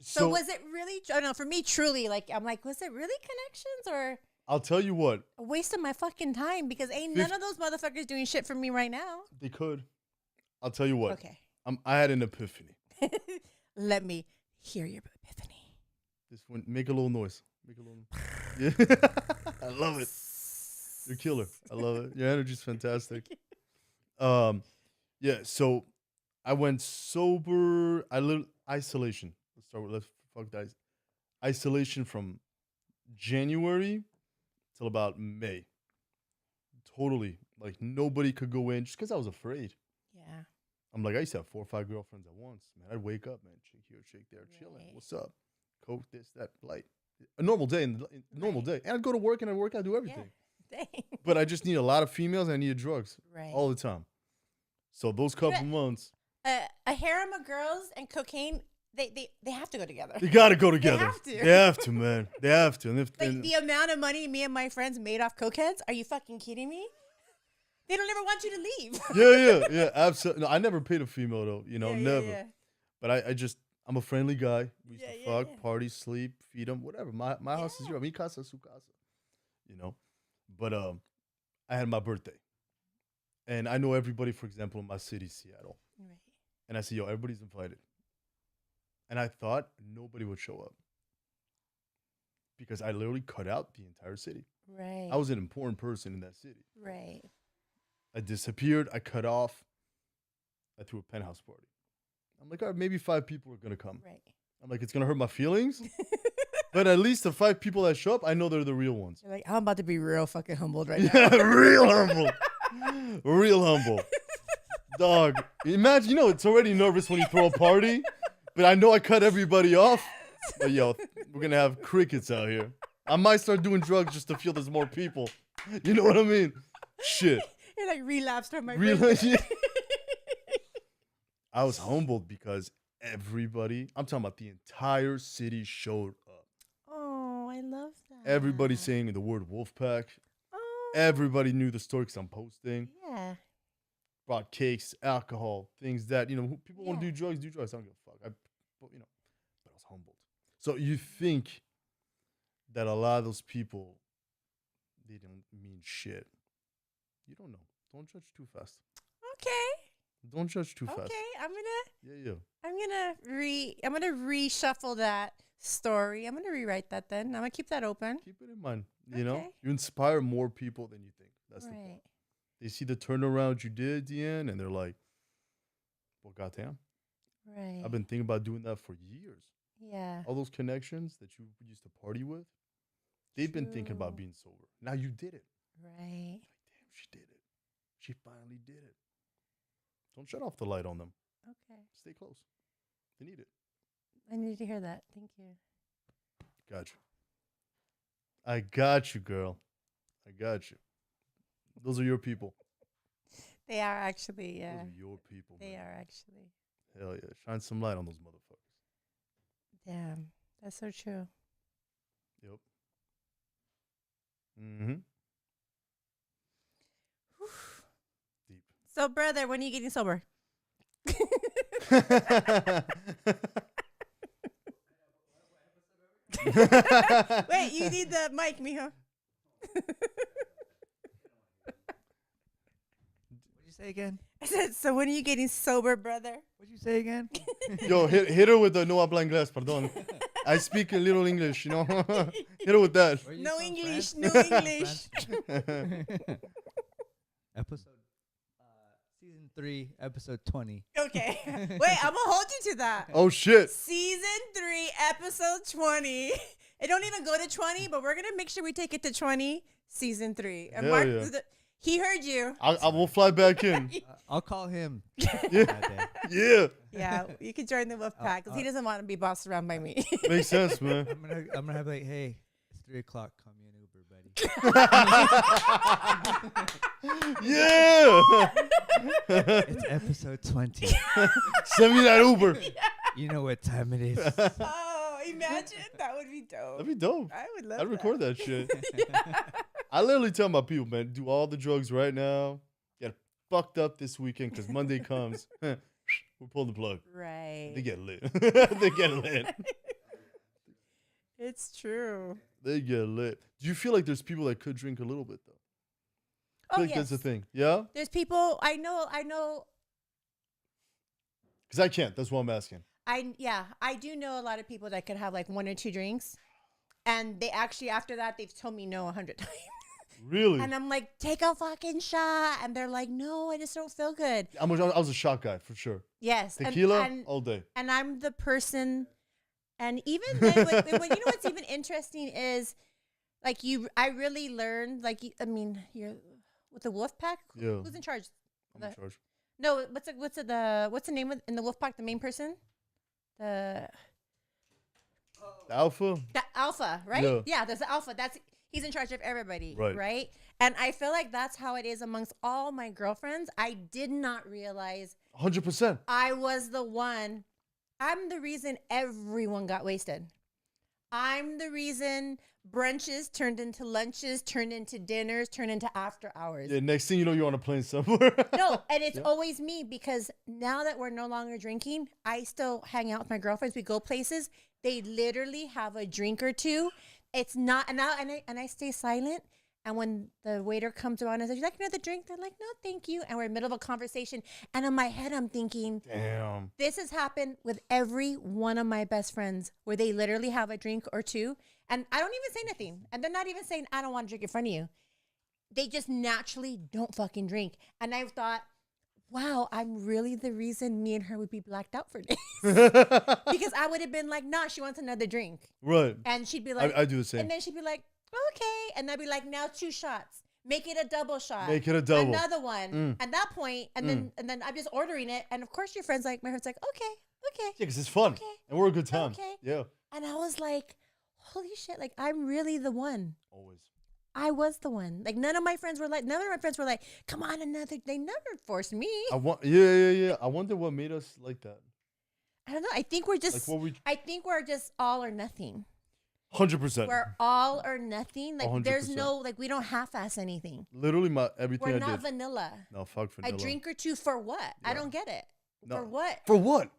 So was it really, I don't know, for me, truly, like, I'm like, was it really connections or I'll tell you what. a waste of my fucking time? Because ain't none of those motherfuckers doing shit for me right now. They could. I'll tell you what. Okay. I had an epiphany. Let me hear your epiphany. This one, make a little noise. Make a little. Yeah. I love it. You're a killer. I love it. Your energy's fantastic. Yeah. So I went sober. Isolation. Let's fuck that. Isolation from January till about May. Totally. Like, nobody could go in just because I was afraid. Yeah. I'm like, I used to have 4 or 5 girlfriends at once. Man, I'd wake up, man, chick here, chick there, chilling. What's up? Coke, this, that, light. A normal day, normal day. And I'd go to work and I'd work, I'd do everything. Yeah. But I just need a lot of females and I needed drugs Right. all the time. So those couple months. A harem of girls and cocaine, they have to go together. They got to go together. They have to. Man. They have to. And Like, the amount of money me and my friends made off cokeheads, are you fucking kidding me? They don't ever want you to leave. Yeah, absolutely. No, I never paid a female, though. Never. Yeah. But I'm a friendly guy. We used to fuck, yeah. party, sleep, feed them, whatever. My house is yours. Mi casa, su casa. But I had my birthday. And I know everybody, for example, in my city, Seattle. Right. And I said, yo, everybody's invited. And I thought nobody would show up. Because I literally cut out the entire city. Right. I was an important person in that city. Right. I disappeared. I cut off. I threw a penthouse party. I'm like, all right, maybe 5 people are gonna come. Right. I'm like, it's gonna hurt my feelings, but at least the 5 people that show up, I know they're the real ones. You're like, I'm about to be real fucking humbled right now. Yeah, real humble, real humble, dog. Imagine, it's already nervous when you throw a party, but I know I cut everybody off. But yo, we're gonna have crickets out here. I might start doing drugs just to feel there's more people. You know what I mean? Shit. You're like relapsed from my Yeah. I was humbled because everybody, I'm talking about the entire city, showed up. Oh, I love that. Everybody saying the word Wolfpack. Oh. Everybody knew the story because I'm posting. Yeah. Brought cakes, alcohol, things that, people want to Yeah. do drugs, I don't give a fuck. But I was humbled. So you think that a lot of those people, they don't mean shit. You don't know. Don't judge too fast. Okay. Don't judge too fast. Okay. I'm gonna reshuffle that story. I'm gonna rewrite that then. I'm gonna keep that open. Keep it in mind. Okay. You inspire more people than you think. That's the Right. point. They see the turnaround you did, Deanne, and they're like, well, goddamn. Right. I've been thinking about doing that for years. Yeah. All those connections that you used to party with, they've been thinking about True. being sober. Now you did it. Right. Like, damn, she did it. She finally did it. Don't shut off the light on them. Okay. Stay close. They need it. I need to hear that. Thank you. Got you. I got you, girl. I got you. Those are your people. They are actually, yeah. Those are your people. They man. are actually. Hell yeah. Shine some light on those motherfuckers. Damn. That's so true. Yep. Mm-hmm. Deep. So, brother, when are you getting sober? Wait, you need the mic, mijo. What'd you say again? I said, so when are you getting sober, brother? What'd you say again? Yo, hit her with the no habla inglés, pardon. I speak a little English, Hit her with that. Where are you No from, English, France? no English. Episode, season 3, episode 20. Okay. Wait, I'm going to hold you to that. Oh, shit. Season 3, episode 20. It don't even go to 20, but we're going to make sure we take it to 20, season 3. And Hell Mark, yeah. he heard you. I will fly back in. I'll call him. Yeah. that day. Yeah. Yeah, you can join the wolf pack because he doesn't want to be bossed around by me. Makes sense, man. I'm gonna have like, hey, it's 3 o'clock. Call me an Uber, buddy. Yeah. It's episode 20. Send me that Uber. You know what time it is. Oh, imagine. That would be dope. That'd be dope. I would love I'd record that shit. Yeah. I literally tell my people, man, do all the drugs right now. Get fucked up this weekend because Monday comes. We'll pull the plug. Right. They get lit. They get lit. It's true. They get lit. Do you feel like there's people that could drink a little bit though? I Oh, feel like yes. that's the thing. Yeah? There's people I know. Because I can't. That's what I'm asking. I do know a lot of people that could have like 1 or 2 drinks, and they actually after that they've told me no 100 times. Really? And I'm like, take a fucking shot, and they're like, no, I just don't feel good. I was a shot guy for sure. Yes, Tequila and all day. and I'm the person, and even then, when you know what's even interesting is, like I really learned, like you're with the wolf pack. Yeah. Who's in charge? I'm in charge. No, what's the name in the wolf pack? The main person, the Alpha? alpha, right? Yeah. There's the alpha. He's in charge of everybody, Right. right? And I feel like that's how it is amongst all my girlfriends. I did not realize 100%. I was the one. I'm the reason everyone got wasted. I'm the reason brunches turned into lunches, turned into dinners, turned into after hours. Yeah, next thing you know, you're on a plane somewhere. No, and it's Yeah. always me because now that we're no longer drinking, I still hang out with my girlfriends. We go places. They literally have a drink or two. It's not, and I stay silent. And when the waiter comes around and says, "You like another drink?" They're like, "No, thank you." And we're in the middle of a conversation. And in my head, I'm thinking, Damn. this has happened with every one of my best friends where they literally have a drink or two. And I don't even say anything. And they're not even saying, "I don't want to drink in front of you." they just naturally don't fucking drink. And I thought, wow, I'm really the reason me and her would be blacked out for days. Because I would have been like, nah, she wants another drink. Right. And she'd be like, I do the same. And then she'd be like, okay. And I'd be like, now 2 shots. Make it a double shot. Make it a double. Another one. At that point, and then I'm just ordering it. And of course your friend's like, my friend's like, okay. Yeah, because it's fun. Okay. And we're a good time. Okay. Yeah. And I was like, holy shit, like I'm really the one. Always. I was the one. Like none of my friends were like, come on, another. They never forced me. Yeah. I wonder what made us like that. I don't know. I think we're just, I think we're just all or nothing. 100%. We're all or nothing. Like 100%. there's no, like we don't half-ass anything. Literally everything We're I not did. vanilla. No, fuck vanilla. A drink or two for what? Yeah. I don't get it. No. For what? For what?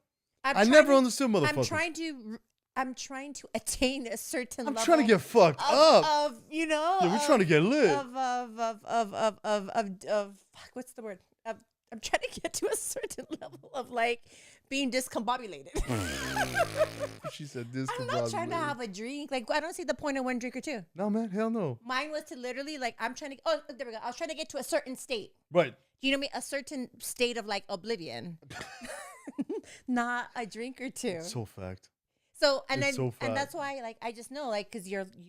I never understood motherfuckers. I'm trying to attain a certain level. I'm trying to get fucked up. Of, you know. Yeah, we're trying to get lit. Fuck, what's the word? I'm trying to get to a certain level of like being discombobulated. She said discombobulated. I'm not trying to have a drink. Like I don't see the point of one drink or two. No, man, hell no. Mine was to literally like I'm trying to. Oh, there we go. I was trying to get to a certain state. Right. You know what I mean? A certain state of like oblivion. Not a drink or two. It's so fact. So and It's then so fact. and that's why like I just know like because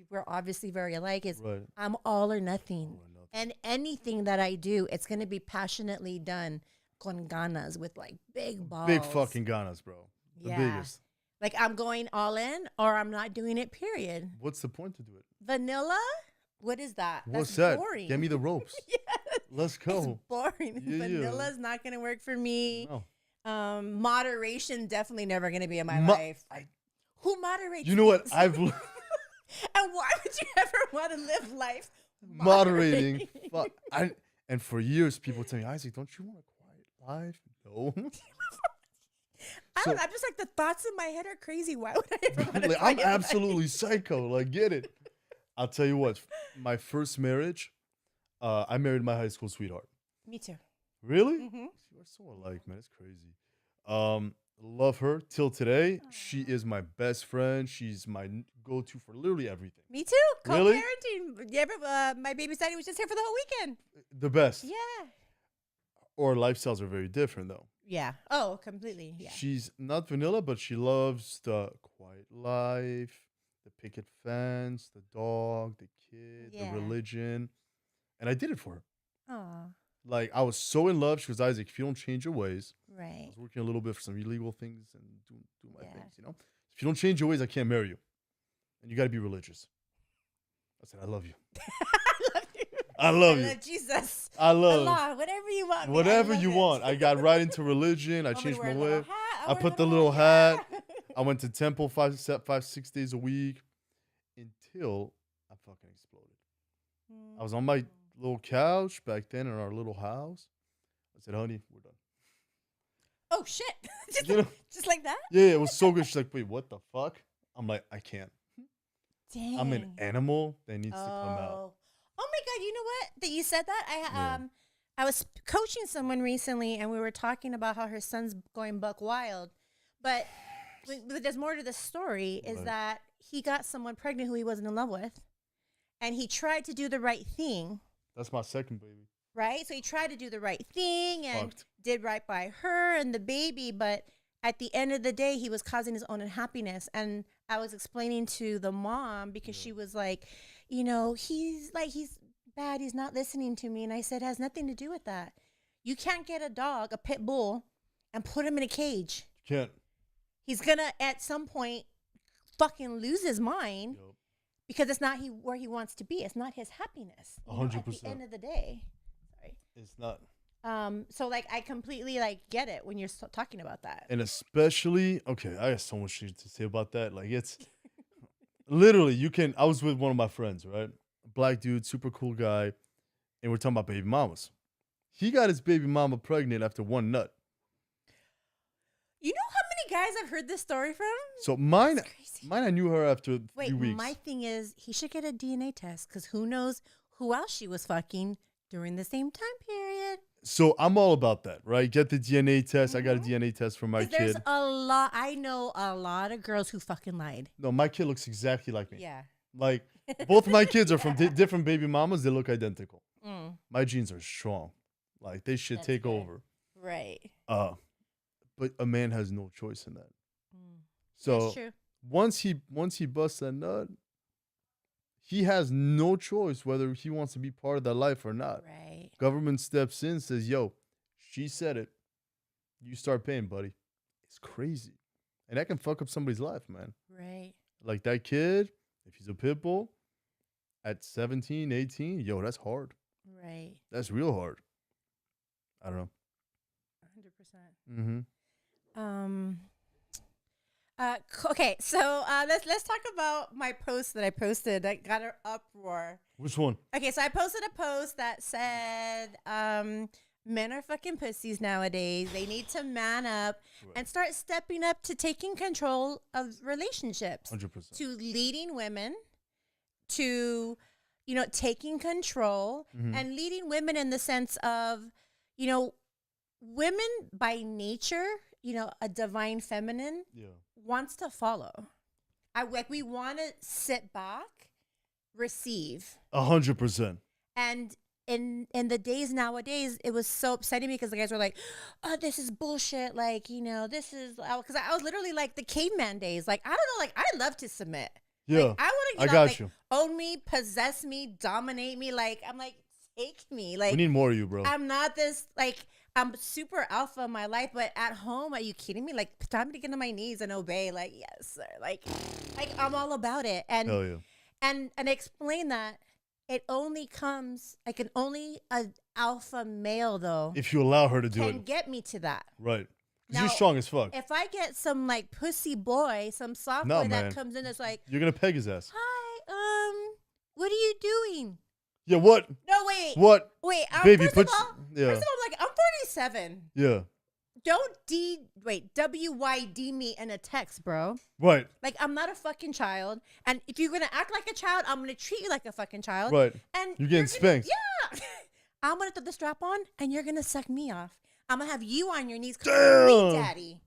we're obviously very alike is Right. I'm all or nothing. All or nothing. And anything that I do, it's gonna be passionately done con ganas with like big balls. Big fucking ganas, bro. The biggest. Like I'm going all in or I'm not doing it, period. What's the point to do it? Vanilla? What is that? What's That's that? boring. Get me the ropes. Yes. Let's It's go. boring. Yeah, Vanilla's not gonna work for me. No. Moderation definitely never gonna be in my life. Who moderates? You know what? things? I've And why would you ever want to live life moderating. Fuck. And for years people tell me, Isaac, don't you want a quiet life? No. I don't know. I'm just like the thoughts in my head are crazy. Why would I ever want to? Like, I'm absolutely psycho. Like, get it. I'll tell you what. My first marriage, I married my high school sweetheart. Me too. Really? Mm-hmm. We're so alike, man. It's crazy. Love her till today. Aww. She is my best friend. She's my go-to for literally everything. Me too. Really? Co-parenting. You ever? My baby daddy was just here for the whole weekend. The best. Yeah. Our lifestyles are very different, though. Yeah. Oh, completely. Yeah. She's not vanilla, but she loves the quiet life, the picket fence, the dog, the kid, the religion, and I did it for her. Aw. Like, I was so in love. She was, Isaac, if you don't change your ways. Right. I was working a little bit for some illegal things and do my things, you know? If you don't change your ways, I can't marry you. And you got to be religious. I said, I love you. I love you. Jesus. I love Allah, whatever you want. Whatever you want. I got right into religion. I changed my way. I put the little hat. I went to temple 6 days a week until I fucking exploded. I was on my little couch back then in our little house. I said, honey, we're done. Oh, shit. just like that? Yeah, it was so good. She's like, wait, what the fuck? I'm like, I can't. Dang. I'm an animal that needs to come out. Oh my God, you know what? That you said that? I was coaching someone recently and we were talking about how her son's going buck wild. But there's more to the story is that he got someone pregnant who he wasn't in love with. And he tried to do the right thing. That's my second baby. Right? So he tried to do the right thing and did right by her and the baby. But at the end of the day, he was causing his own unhappiness. And I was explaining to the mom because she was like, you know, he's bad. He's not listening to me. And I said, it has nothing to do with that. You can't get a dog, a pit bull, and put him in a cage. You can't. He's going to, at some point, fucking lose his mind because it's not where he wants to be. It's not his happiness. 100%. At the end of the day. Sorry. It's not. So, like, I completely, get it when you're talking about that. And especially, okay, I got so much shit to say about that. Like, it's literally, I was with one of my friends, right? Black dude, super cool guy. And we're talking about baby mamas. He got his baby mama pregnant after one nut. You know how many guys I've heard this story from? So mine I knew her after a few weeks. My thing is, he should get a DNA test because who knows who else she was fucking during the same time period. So I'm all about that, right? Get the DNA test. I got a DNA test for my kid. I know a lot of girls who fucking lied. No, my kid looks exactly like me. Yeah. Like, both my kids are from different baby mamas. They look identical. My genes are strong. Like they should That's take good. over. Right. But a man has no choice in that. That's So true. once he busts that nut, he has no choice whether he wants to be part of that life or not. Right. Government steps in, says, "Yo, she said it. You start paying, buddy." It's crazy, and that can fuck up somebody's life, man. Right. Like that kid, if he's a pit bull at 17, 18, yo, that's hard. Right. That's real hard. I don't know. 100%. Mm-hmm. Okay, so let's talk about my post that I posted that got an uproar. Which one? Okay, so I posted a post that said, men are fucking pussies nowadays. They need to man up and start stepping up to taking control of relationships, 100%. to leading women, to, taking control and leading women in the sense of, women by nature, a divine feminine wants to follow. We want to sit back, receive. 100%. And in the days nowadays, it was so upsetting because the guys were like, "Oh, this is bullshit." Like, this is because I was literally like the caveman days. Like, I don't know. Like, I love to submit. Yeah, like, I want to. I got you. Own me, possess me, dominate me. Like, I'm like, take me. Like, We need more of you, bro. I'm not this like. I'm super alpha in my life, but at home, are you kidding me? Like, time to get on my knees and obey. Like, yes, sir. Like I'm all about it. And Hell yeah. and explain that it only comes. Only an alpha male though If you allow her to do can it. get me to that. Right. Because Now, you're strong as fuck. If I get some like pussy boy, some soft No, boy man. that comes in, that's like, You're going to peg his ass. "Hi, what are you doing?" Yeah, what? No, wait. What? Wait, Baby, first put... of all, Yeah. I'm like, I'm 47. Yeah. Don't WYD me in a text, bro. Right. Like, I'm not a fucking child. And if you're going to act like a child, I'm going to treat you like a fucking child. Right. And You're getting spanked. Yeah. I'm going to throw the strap on and you're going to suck me off. I'm going to have you on your knees Damn. calling me daddy.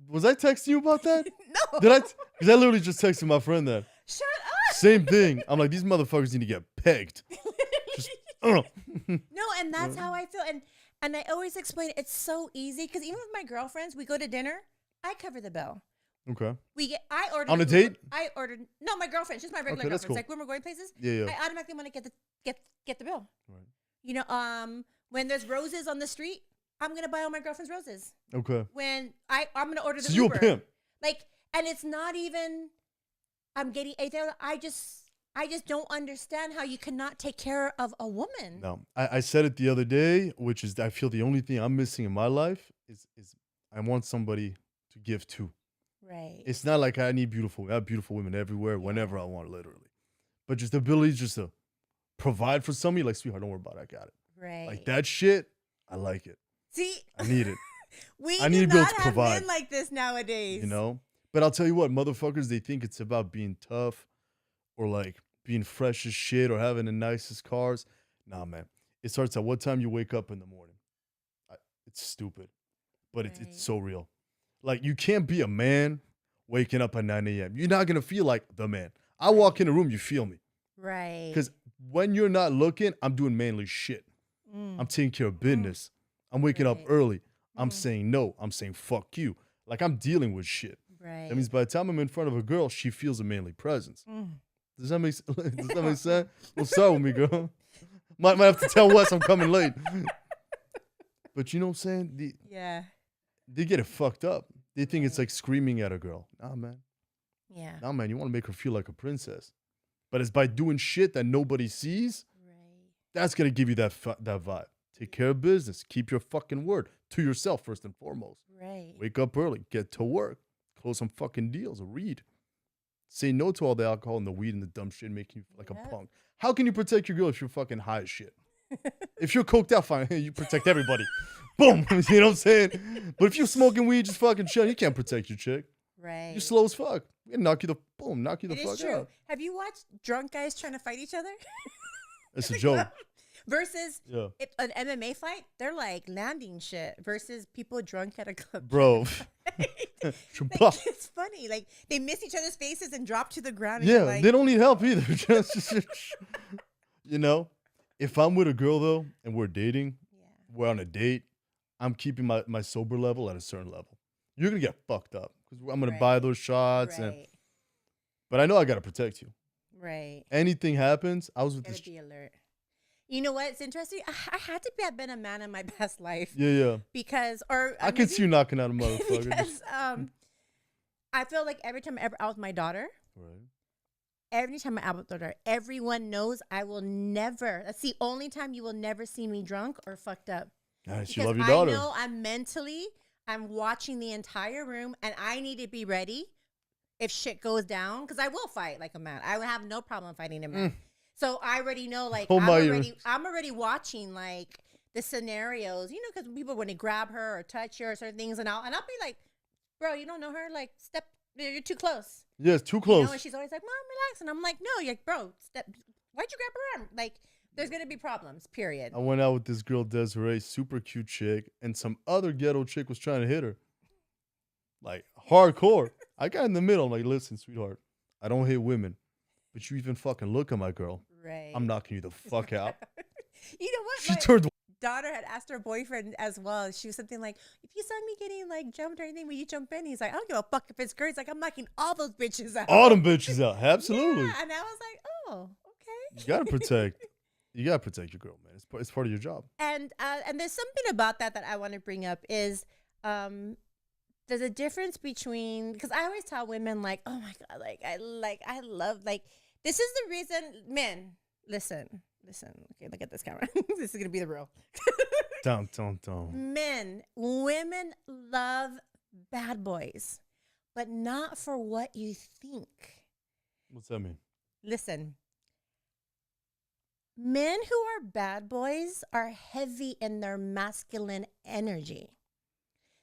Was I texting you about that? No. Did I? Because I literally just texted my friend that. Shut up. Same thing. I'm like, these motherfuckers need to get pegged. Just, No, and that's how I feel. And I always explain it's so easy because even with my girlfriends, we go to dinner, I cover the bill. Okay. I ordered On a Uber. date? I ordered no, my girlfriend, she's my regular Okay, that's girlfriend. cool. Like when we're going places, Yeah. I automatically want to get the bill. Right. When there's roses on the street, I'm gonna buy all my girlfriend's roses. Okay. When I'm gonna order the So you a Uber. pimp. Like, and it's not even I'm getting I just don't understand how you cannot take care of a woman. No, I said it the other day, which is I feel the only thing I'm missing in my life is I want somebody to give to. Right. It's not like I need beautiful. I have beautiful women everywhere, whenever I want, literally. But just the ability just to provide for somebody, like, sweetheart, don't worry about it, I got it. Right. Like that shit, I like it. See, I need it. we I do need to be able not to have provide. men like this nowadays. You know? But I'll tell you what, motherfuckers, they think it's about being tough or like being fresh as shit or having the nicest cars. Nah, man. It starts at what time you wake up in the morning. It's stupid, but Right. it's so real. Like, you can't be a man waking up at 9 a.m. You're not going to feel like the man. I walk in a room, you feel me. Right. Because when you're not looking, I'm doing manly shit. I'm taking care of business. I'm waking up Right. early. I'm saying no. I'm saying fuck you. Like, I'm dealing with shit. Right. That means by the time I'm in front of a girl, she feels a manly presence. Does that make sense? Well, sorry with me, girl. Might have to tell Wes I'm coming late. But you know what I'm saying? Yeah. They get it fucked up. They think it's like screaming at a girl. Nah, man. Yeah. Nah, man. You want to make her feel like a princess. But it's by doing shit that nobody sees. Right. That's going to give you that vibe. Take care of business. Keep your fucking word to yourself first and foremost. Right. Wake up early. Get to work. Close some fucking deals. Read. Say no to all the alcohol and the weed and the dumb shit making you feel like a punk. How can you protect your girl if you're fucking high as shit? If you're coked out, fine. You protect everybody. Boom. You know what I'm saying? But if you're smoking weed, just fucking chill. You can't protect your chick. Right. You're slow as fuck. We knock you the It is fuck true. out. Have you watched drunk guys trying to fight each other? It's a joke. Versus Yeah. an MMA fight, they're like landing shit. Versus people drunk at a club. Bro. Like, Shabba. it's funny. Like they miss each other's faces and drop to the ground. And you're Yeah, like, they don't need help either. You know? If I'm with a girl though and we're dating, Yeah. we're on a date, I'm keeping my sober level at a certain level. You're gonna get fucked up because I'm gonna buy Right. those shots, Right. but I know I gotta protect you. Right. Anything happens, I was with Gotta this. be alert. You know what? It's interesting. I had to have been a man in my past life Yeah. because, or I can maybe- see you knocking out a motherfucker. because I feel like every time I'm ever out with my daughter, Right. every time I'm out with my daughter, everyone knows I will never. That's the only time you will never see me drunk or fucked up. Nice. You Because love your daughter. I know I'm watching the entire room, and I need to be ready if shit goes down. Because I will fight like a man. I would have no problem fighting a man. So I already know, like, Oh my I'm already watching like the scenarios, you know, because people when they grab her or touch her or certain things, and I'll be like, bro, you don't know her, like, step, you're too close. Yeah, it's too You close. know, and she's always like, Mom, relax, and I'm like, no, you're like, bro, step. Why'd you grab her arm? Like, there's gonna be problems. Period. I went out with this girl, Desiree, super cute chick, and some other ghetto chick was trying to hit her. Like, hardcore. I got in the middle. I'm like, listen, sweetheart, I don't hit women, but you even fucking look at my girl. Right. I'm knocking you the fuck out. You know what? She My turned. daughter had asked her boyfriend as well. She was something like, if you saw me getting like jumped or anything, will you jump in? He's like, I don't give a fuck if it's girls. Like, I'm knocking all those bitches out. All them bitches out. Absolutely. Yeah, and I was like, oh, okay. You gotta protect. You gotta protect your girl, man. It's part of your job. And there's something about that I want to bring up is there's a difference between, because I always tell women like, oh my God, I love, like, this is the reason, men, listen. Okay, look at this camera. This is going to be the real. Don't. Women love bad boys, but not for what you think. What's that mean? Listen, men who are bad boys are heavy in their masculine energy.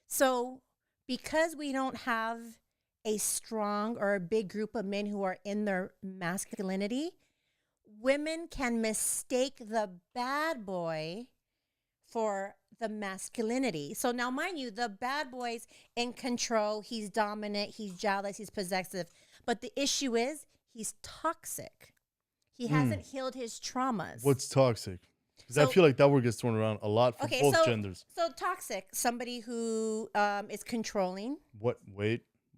So because we don't have a strong or a big group of men who are in their masculinity, women can mistake the bad boy for the masculinity. So now, mind you, the bad boy's in control. He's dominant. He's jealous. He's possessive. But the issue is he's toxic. He hasn't healed his traumas. What's toxic? Because I feel like that word gets thrown around a lot for both genders. So toxic, somebody who is controlling.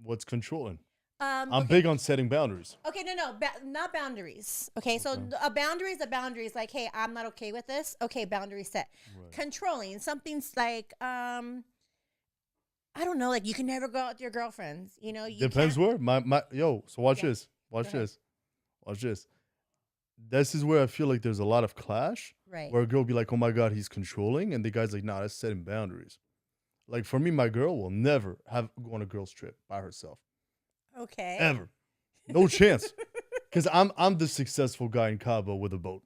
What's controlling? I'm Okay. big on setting boundaries. Okay, no, not boundaries. Okay, so a boundary is a boundary. Is like, hey, I'm not okay with this. Okay, boundary set. Right. Controlling, something's like, I don't know, like you can never go out with your girlfriends. You know, you Depends can't- where. So watch Yeah. this. Watch Go ahead. this. Watch this. This is where I feel like there's a lot of clash. Right. Where a girl be like, oh my God, he's controlling. And the guy's like, nah, that's setting boundaries. Like for me, my girl will never go on a girl's trip by herself. Okay. Ever. No chance. Because I'm the successful guy in Cabo with a boat.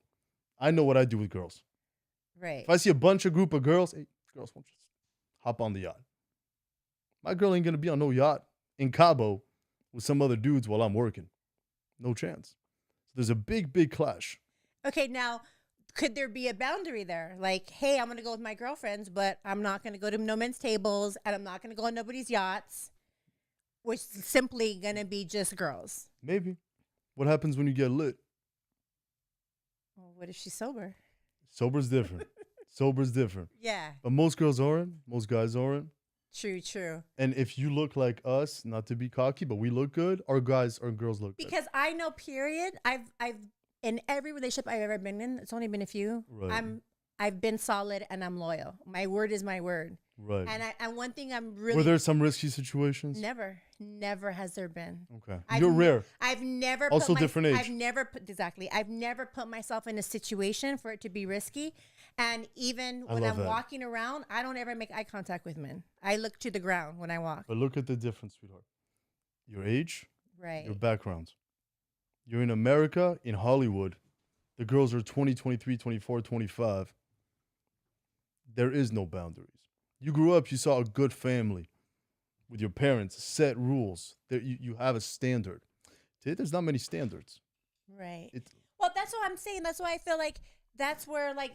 I know what I do with girls. Right. If I see a group of girls, hey, girls, why don't you just hop on the yacht? My girl ain't going to be on no yacht in Cabo with some other dudes while I'm working. No chance. So there's a big clash. Okay, now, could there be a boundary there? Like, hey, I'm going to go with my girlfriends, but I'm not going to go to no men's tables, and I'm not going to go on nobody's yachts, which is simply going to be just girls. Maybe. What happens when you get lit? Well, what if she's sober? Sober's different. Sober's different. Yeah, But most girls aren't. Most guys aren't. true. And if you look like us, not to be cocky, but we look good, our girls look good. Because I know, period, I've in every relationship I've ever been in, it's only been a few, Right. I've been solid and I'm loyal. My word is my word. Right. And one thing I'm really... Were there some risky situations? Never has there been. Okay. I've You're rare. I've never Also different age. I've never put myself in a situation for it to be risky. And even when love I'm that. walking around, I don't ever make eye contact with men. I look to the ground when I walk. But look at the difference, sweetheart. Your age, Right. your background. You're in America, in Hollywood. The girls are 20, 23, 24, 25. There is no boundaries. You grew up, you saw a good family with your parents, set rules. There, you have a standard. Today, there's not many standards. Right. It- Well, that's what I'm saying. That's why I feel like that's where, like,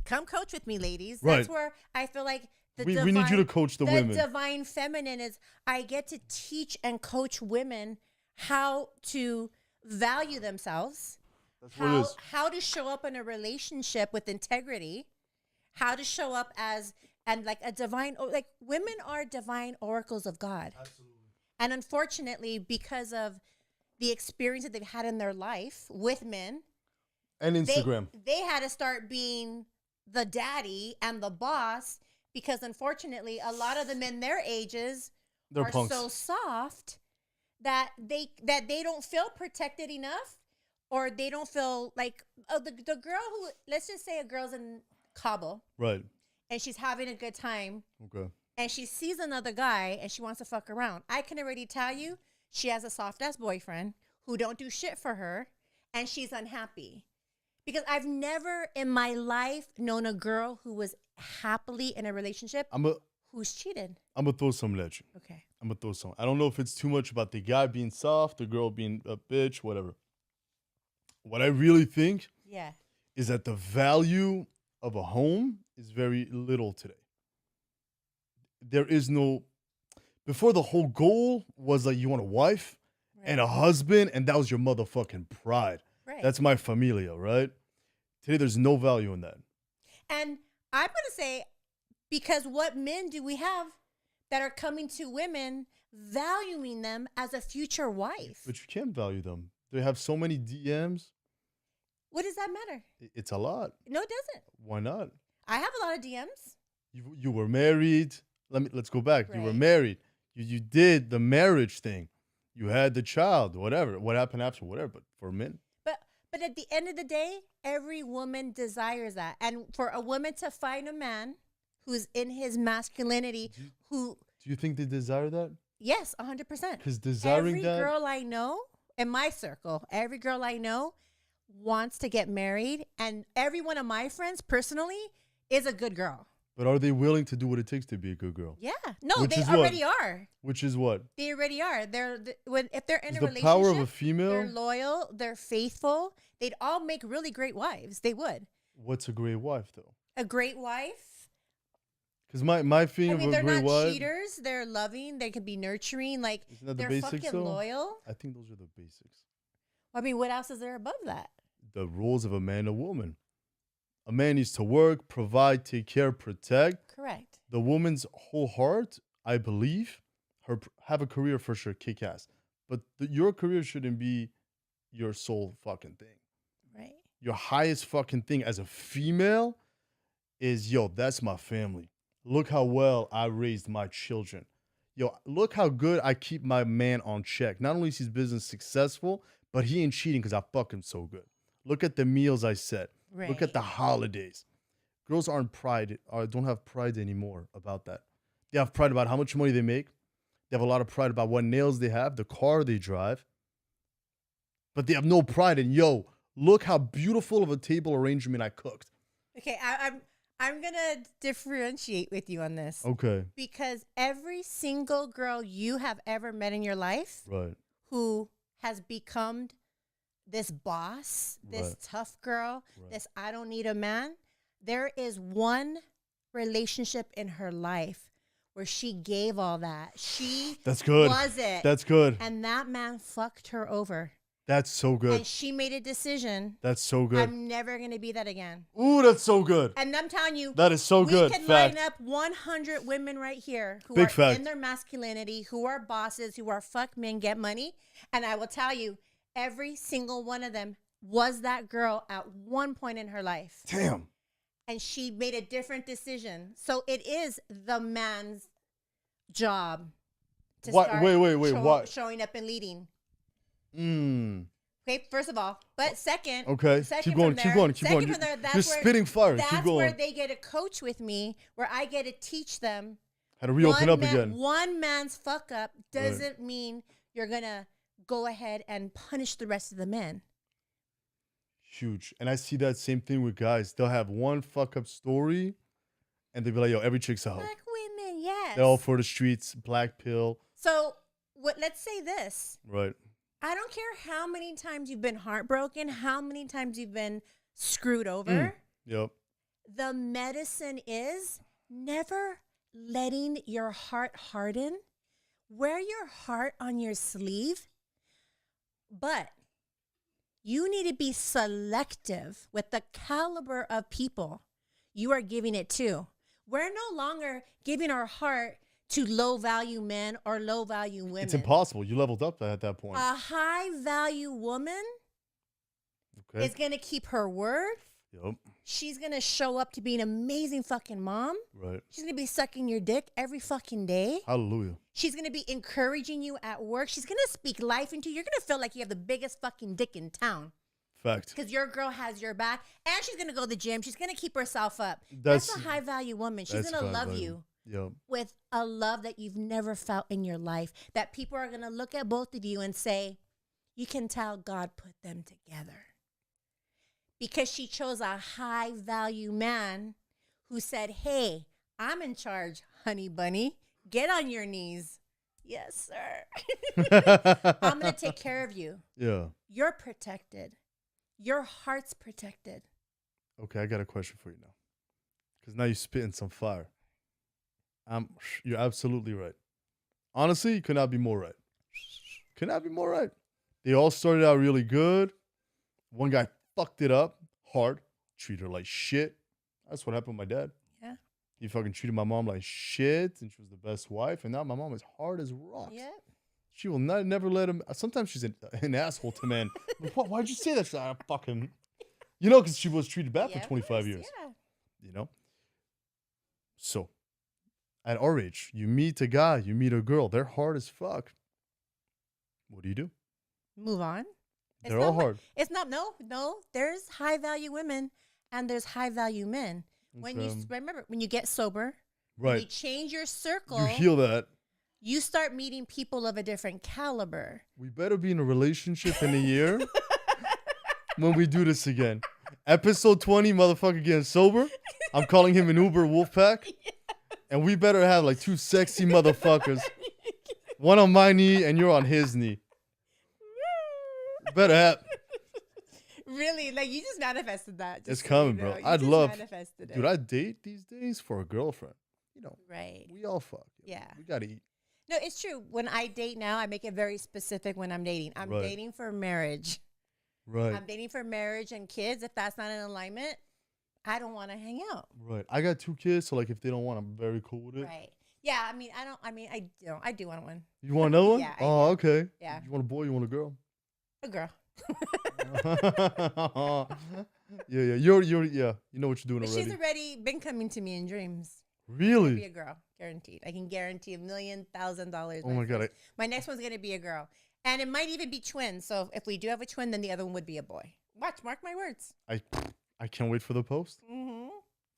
come coach with me, ladies. Right. That's where I feel like we need you to coach the women. divine feminine is I get to teach and coach women how to value themselves, That's what it is. how to show up in a relationship with integrity, how to show up as and like a divine, like women are divine oracles of God. Absolutely. And unfortunately, because of the experience that they've had in their life with men, And Instagram. they had to start being the daddy and the boss because unfortunately, a lot of the men their ages They're are punks. so soft that they don't feel protected enough, or they don't feel like the girl who, let's just say a girl's in Cabo Right. and she's having a good time Okay. and she sees another guy and she wants to fuck around. I can already tell you she has a soft ass boyfriend who don't do shit for her and she's unhappy. Because I've never in my life known a girl who was happily in a relationship who's cheated. I'm gonna throw some at you. Okay. I'm gonna throw some. I don't know if it's too much about the guy being soft, the girl being a bitch, whatever. What I really think Yeah. is that the value of a home is very little today. There is no, before the whole goal was like you want a wife and a husband, and that was your motherfucking pride. Right. That's my familia, right? Today, there's no value in that. And I'm going to say, because what men do we have that are coming to women valuing them as a future wife? But you can't value them. They have so many DMs. What does that matter? It's a lot. No, it doesn't. Why not? I have a lot of DMs. You were married. Let's go back. You were Right. married. You did the marriage thing. You had the child. Whatever. What happened after? Whatever. But for men, But at the end of the day, every woman desires that. And for a woman to find a man who's in his masculinity, who, do you think they desire that? yes, 100%. Because desiring Every that. girl I know in my circle, every girl I know wants to get married. And every one of my friends personally is a good girl. But are they willing to do what it takes to be a good girl? Yeah. No, Which they is what? already are. Which is what? They already are. If they're in Is a the relationship, power of a they're female? loyal, they're faithful. They'd all make really great wives. They would. What's a great wife, though? A great wife. Because my thing I of mean, a they're great not wife. cheaters. They're loving. They can be nurturing. Like, Isn't that the they're basics, fucking though? loyal. I think those are the basics. I mean, what else is there above that? The roles of a man and a woman. A man needs to work, provide, take care, protect. Correct. The woman's whole heart, I believe, have a career for sure, kick ass. But your career shouldn't be your sole fucking thing. Right. Your highest fucking thing as a female is, yo, that's my family. Look how well I raised my children. Yo, look how good I keep my man on check. Not only is his business successful, but he ain't cheating because I fuck him so good. Look at the meals I set. Right. Look at the holidays. Girls don't have pride anymore about that. They have pride about how much money they make. They have a lot of pride about what nails they have, the car they drive. But they have no pride in, yo, look how beautiful of a table arrangement I cooked. Okay, I'm gonna differentiate with you on this. Okay. Because every single girl you have ever met in your life Right. who has become this boss, this Right. tough girl, Right. this I don't need a man, there is one relationship in her life where she gave all that. She That's good. was it. That's good. And that man fucked her over. That's so good. And she made a decision. That's so good. I'm never going to be that again. Ooh, that's so good. And I'm telling you, That is so good. we can Fact. line up 100 women right here who Big are fact. in their masculinity, who are bosses, who are fuck men, get money. And I will tell you, every single one of them was that girl at one point in her life. Damn. And she made a different decision. So it is the man's job to What? start Wait. What? showing up and leading. Okay. Okay, first of all. But second, Okay. second Keep going. from Keep there- going. Keep second going. from there, that's You're where- spitting fire. That's Keep where going. they get a coach with me, where I get to teach them How to reopen up again. One man's fuck up doesn't mean you're gonna go ahead and punish the rest of the men. Huge. And I see that same thing with guys. They'll have one fuck up story and they'll be like, yo, every chick's a hoe. Black women, yes. They're all for the streets, black pill. So let's say this. Right. I don't care how many times you've been heartbroken, how many times you've been screwed over. Yep. The medicine is never letting your heart harden. Wear your heart on your sleeve, but You need to be selective with the caliber of people you are giving it to. We're no longer giving our heart to low value men or low value women. It's impossible. You leveled up at that point. A high value woman is going to keep her word. Yep. She's going to show up to be an amazing fucking mom. Right. She's going to be sucking your dick every fucking day. Hallelujah. She's going to be encouraging you at work. She's going to speak life into you. You're going to feel like you have the biggest fucking dick in town. Fact. Because your girl has your back. And she's going to go to the gym. She's going to keep herself up. That's a high value woman. She's going to love you. Yep. With a love that you've never felt in your life. That people are going to look at both of you and say, you can tell God put them together. Because she chose a high value man who said, hey, I'm in charge, honey bunny. Get on your knees. Yes, sir. I'm going to take care of you. Yeah. You're protected. Your heart's protected. Okay, I got a question for you now. Because now you're spitting some fire. You're absolutely right. Honestly, you could not be more right. Could not be more right. They all started out really good. One guy fucked it up hard. Treated her like shit. That's what happened with my dad. Yeah. He fucking treated my mom like shit, and she was the best wife. And now my mom is hard as rocks. Yep. She will never let him. Sometimes she's an asshole to men. Like, why'd you say that? She's like, fuck him. You know, because she was treated bad for 25 years. Yeah. You know? So, at our age, you meet a guy, you meet a girl. They're hard as fuck. What do? Move on. They're all hard. It's not, no. There's high value women and there's high value men. When you remember, when you get sober, right, you change your circle. You heal that. You start meeting people of a different caliber. We better be in a relationship in a year when we do this again. Episode 20, motherfucker getting sober. I'm calling him an Uber Wolfpack. Yeah. And we better have like two sexy motherfuckers. One on my knee and you're on his knee. Better have. Really? Like you just manifested that. It's coming, bro. I'd love. Dude, I date these days for a girlfriend. You know. Right. We all fuck. Yeah. We gotta eat. No, it's true. When I date now, I make it very specific when I'm dating. I'm dating for marriage. Right. I'm dating for marriage and kids. If that's not in alignment, I don't want to hang out. Right. I got 2 kids, so like if they don't want, I'm very cool with it. Right. Yeah. I do want one. You want another one? Yeah. Oh, okay. Yeah. You want a boy? You want a girl? A girl. yeah. You know what you're doing already. She's already been coming to me in dreams. Really? Be a girl, guaranteed. I can guarantee $1 million. Oh my god! My next one's gonna be a girl, and it might even be twins. So if we do have a twin, then the other one would be a boy. Mark my words. I can't wait for the post. Mm-hmm.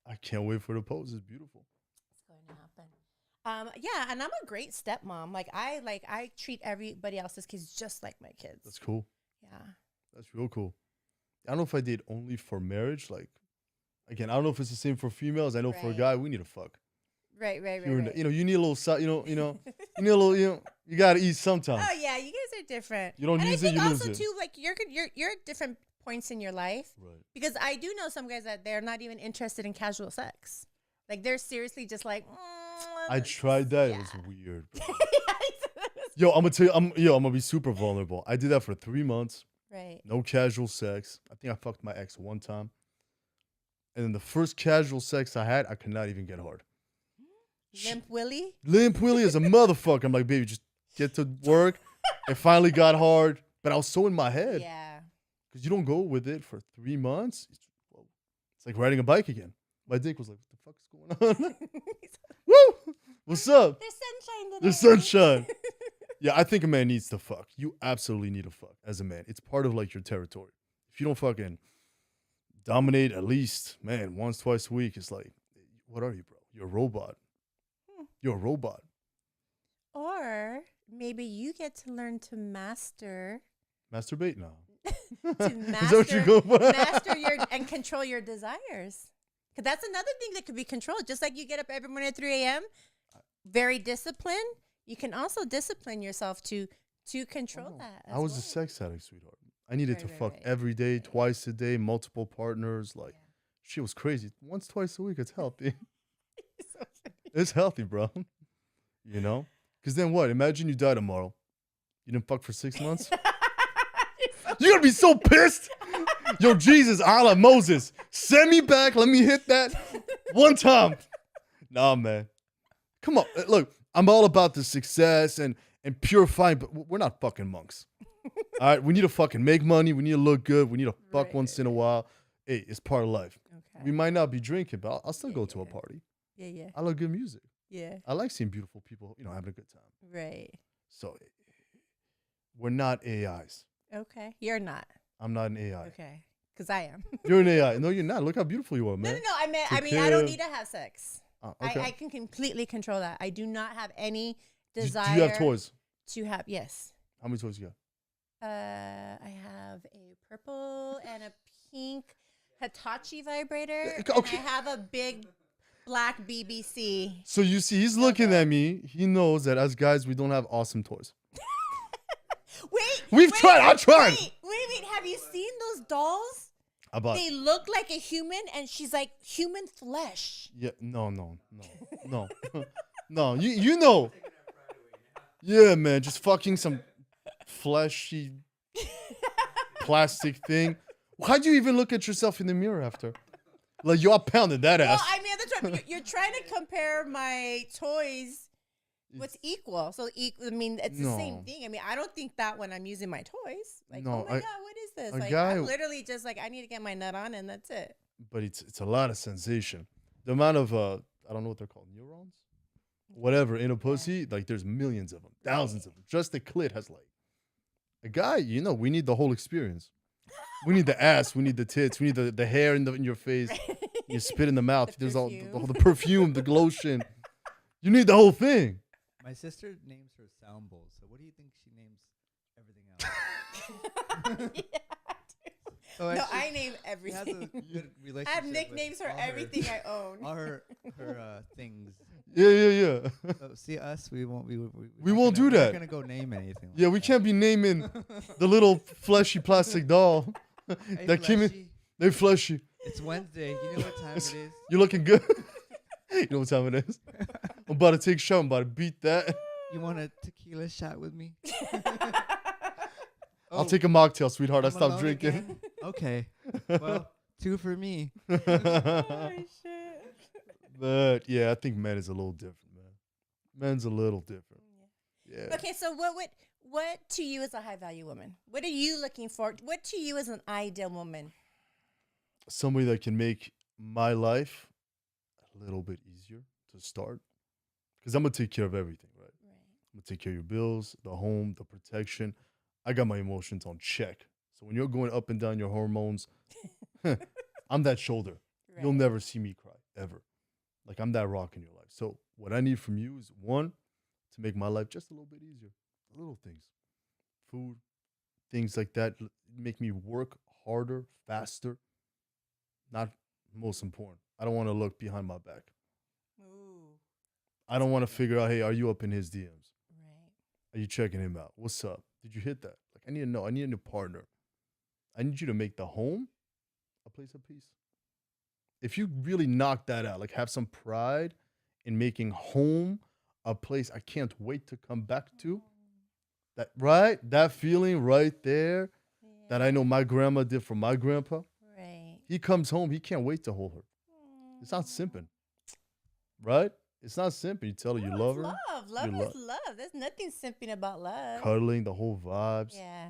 I can't wait for the post. It's beautiful. It's going to happen. Yeah, and I'm a great stepmom. I treat everybody else's kids just like my kids. That's cool. Yeah. That's real cool. I don't know if I did only for marriage. Like, again, I don't know if it's the same for females. I know for a guy, we need to fuck. Right. You know, you need a little, you need a little, you got to eat sometimes. Oh yeah, you guys are different. You don't use it, you lose it. Also too, like you're at different points in your life. Right. Because I do know some guys that they're not even interested in casual sex. Like they're seriously just like. I tried that. Yeah. It was weird. Yo, I'm gonna tell you, I'm gonna be super vulnerable. I did that for 3 months. Right. No casual sex. I think I fucked my ex one time. And then the first casual sex I had, I could not even get hard. Limp Willie? Limp Willie is a motherfucker. I'm like, baby, just get to work. It finally got hard. But I was so in my head. Yeah. Because you don't go with it for 3 months. It's like riding a bike again. My dick was like, what the fuck is going on? Woo! What's up? There's sunshine today. There's sunshine. Yeah, I think a man needs to fuck. You absolutely need to fuck as a man. It's part of like your territory. If you don't fucking dominate at least, man, once, twice a week, it's like, what are you, bro? You're a robot. You're a robot. Or maybe you get to learn to master. Masturbate now. To master, is that what you're going for? Master and control your desires. Because that's another thing that could be controlled. Just like you get up every morning at 3 a.m., very disciplined. You can also discipline yourself to control that. I was a sex addict, sweetheart. I needed to fuck every day, twice a day, multiple partners. Like, shit was crazy. Once, twice a week, it's healthy. It's healthy, bro. You know? Because then what? Imagine you die tomorrow. You didn't fuck for 6 months? You're gonna be so pissed. Yo, Jesus, Allah, Moses, send me back. Let me hit that one time. Nah, man. Come on. Look, I'm all about the success and purifying, but we're not fucking monks. All right, we need to fucking make money. We need to look good. We need to fuck once in a while. Hey, it's part of life. Okay. We might not be drinking, but I'll still go to a party. Yeah. I love good music. Yeah. I like seeing beautiful people, having a good time. Right. So we're not AIs. Okay. You're not. I'm not an AI. Okay. Because I am. You're an AI. No, you're not. Look how beautiful you are, man. No. I mean, I don't need to have sex. Okay. I can completely control that. I do not have any Do desire. you have toys? To have, yes. How many toys you got? I have a purple and a pink Hitachi vibrator. Okay. And I have a big black BBC. So you see, he's looking at me. He knows that as guys, we don't have awesome toys. Wait. I tried. Wait. Have you seen those dolls? They look like a human, and she's like human flesh. Yeah, no. No, you know. Yeah, man, just fucking some fleshy plastic thing. How'd you even look at yourself in the mirror after? Like, yo, I pounded that ass. Well, I mean, that's right. You're trying to compare my toys. What's equal? So, I mean, it's the same thing. I mean, I don't think that when I'm using my toys, like, oh my God, what is this? Like, I'm literally just like, I need to get my nut on, and that's it. But it's a lot of sensation. The amount of I don't know what they're called, neurons, whatever in a pussy. Like, there's millions of them, thousands of them. Just the clit has like a guy. We need the whole experience. We need the ass. We need the tits. We need the hair in your face. You spit in the mouth. There's all the perfume, the glotion. You need the whole thing. My sister names her sound bowl. So what do you think she names everything else? No, I name everything. I have nicknames for everything I own. All her things. Yeah. So see us, we won't do that. We're not gonna go name anything. Yeah, we can't be naming the little fleshy plastic doll that came in. They fleshy. It's Wednesday. You know what time it is? You're looking good. You know what time it is? I'm about to take a shot. I'm about to beat that. You want a tequila shot with me? I'll take a mocktail, sweetheart. I I'm stopped alone drinking. again? Okay. Well, 2 for me. Oh, shit. But yeah, I think men is a little different, man. Men's a little different. Yeah. Okay, so what to you is a high value woman? What are you looking for? What to you is an ideal woman? Somebody that can make my life a little bit easier to start. Because I'm going to take care of everything, right? I'm going to take care of your bills, the home, the protection. I got my emotions on check. So when you're going up and down your hormones, I'm that shoulder. Right. You'll never see me cry, ever. Like, I'm that rock in your life. So what I need from you is, one, to make my life just a little bit easier. Little things. Food, things like that. Make me work harder, faster. Not most important. I don't want to look behind my back. Ooh. I don't want to figure out, hey, are you up in his DMs? Right. Are you checking him out? What's up? Did you hit that? Like, I need to know. I need a new partner. I need you to make the home a place of peace. If you really knock that out, like have some pride in making home a place I can't wait to come back to, that feeling right there that I know my grandma did for my grandpa. Right. He comes home, he can't wait to hold her. It's not simping, right? It's not simping. You tell her you love her. Love is love. There's nothing simping about love. Cuddling, the whole vibes. Yeah.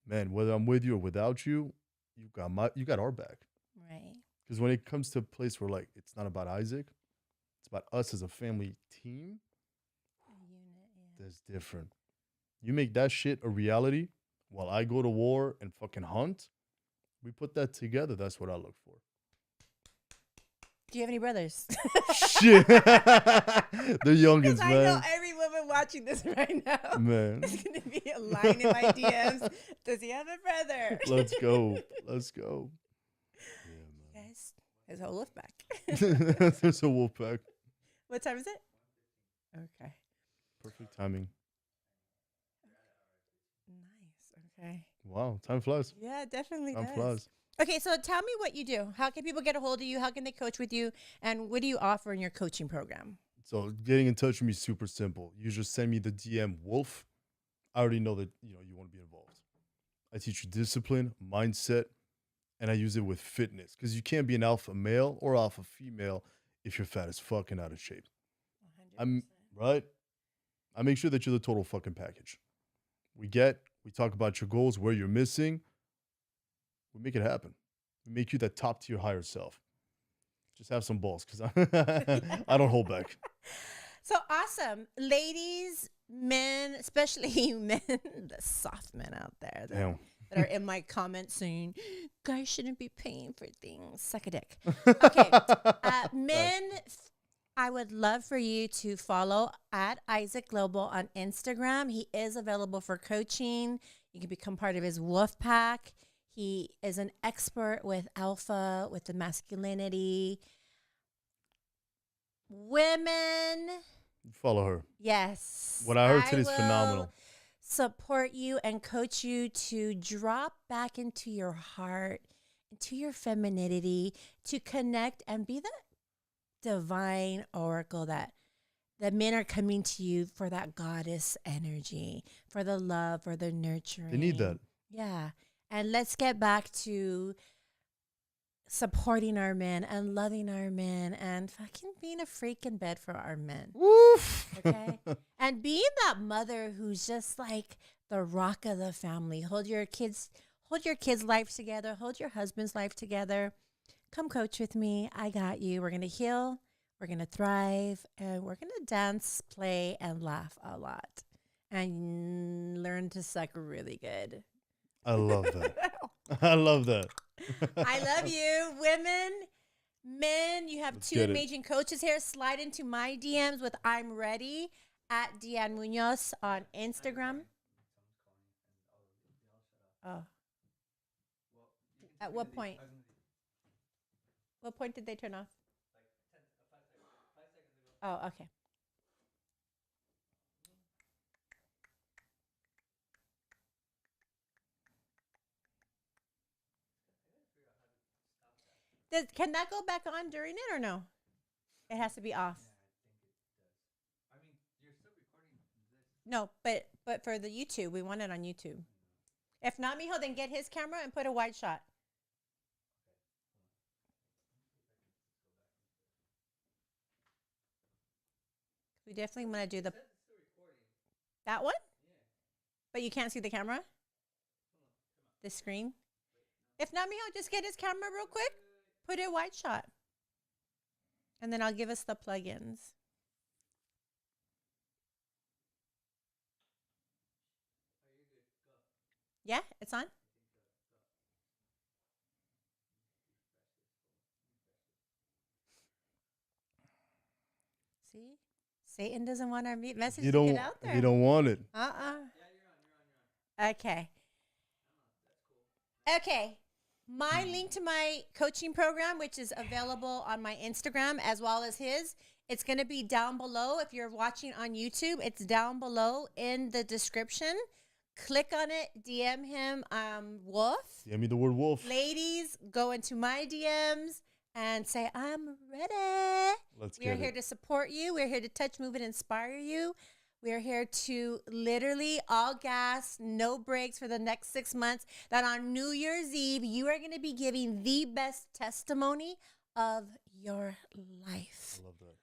Man, whether I'm with you or without you, you got our back. Right. Because when it comes to a place where like it's not about Isaac, it's about us as a family team. That's different. You make that shit a reality while I go to war and fucking hunt. We put that together. That's what I look for. Do you have any brothers? Shit. The youngest, man. I know every woman watching this right now. Man. There's going to be a line in my DMs. Does he have a brother? Let's go. Yeah, man. Guys, there's a wolf pack. There's a wolf pack. What time is it? Okay. Perfect timing. Nice. Okay. Wow. Time flies. Yeah, it definitely Time does. flies. Okay, so tell me what you do. How can people get a hold of you? How can they coach with you? And what do you offer in your coaching program? So getting in touch with me is super simple. You just send me the DM Wolf. I already know that you want to be involved. I teach you discipline, mindset, and I use it with fitness because you can't be an alpha male or alpha female if you're fat as fucking out of shape. 100%. Right. I make sure that you're the total fucking package. We talk about your goals, where you're missing. We make it happen. We make you that top tier higher self. Just have some balls because I don't hold back. So awesome. Ladies, men, especially you men, the soft men out there Damn. that are in my comments saying, guys shouldn't be paying for things. Suck a dick. Okay. Men, I would love for you to follow at Issac Global on Instagram. He is available for coaching. You can become part of his wolf pack. He is an expert with alpha, with the masculinity. Women, Follow her. yes. What I heard today is will phenomenal. Support you and coach you to drop back into your heart, into your femininity, to connect and be the divine oracle that the men are coming to you for, that goddess energy, for the love, for the nurturing. They need that. Yeah. And let's get back to supporting our men and loving our men and fucking being a freak in bed for our men. Woof. Okay? And being that mother who's just like the rock of the family. Hold your kids' life together. Hold your husband's life together. Come coach with me. I got you. We're going to heal. We're going to thrive. And we're going to dance, play, and laugh a lot. And learn to suck really good. I love that. I love that. I love you. Women, men, you have Let's two get it. amazing coaches here. Slide into my DMs with I'm ready at Deanne Munoz on Instagram. Oh. At what point? What point did they turn off? Oh, okay. Can that go back on during it or no? It has to be off. No, but for the YouTube, we want it on YouTube. If not, Mijo, then get his camera and put a wide shot. We definitely want to do that one? But you can't see the camera? The screen? If not, Mijo, just get his camera real quick. Put a wide shot. And then I'll give us the plugins. Yeah, it's on? See? Satan doesn't want our message You to don't. get out there. You don't want it. Okay. Okay. My link to my coaching program, which is available on my Instagram as well as his, it's going to be down below. If you're watching on YouTube, it's down below in the description. Click on it, DM him, Wolf. DM me the word wolf. Ladies, go into my DMs and say, I'm ready. Let's We are get here it. to support you. We're here to touch, move, and inspire you. We're here to literally all gas, no breaks for the next 6 months. That on New Year's Eve, you are going to be giving the best testimony of your life. I love that.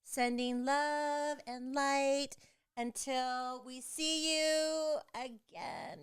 Sending love and light until we see you again.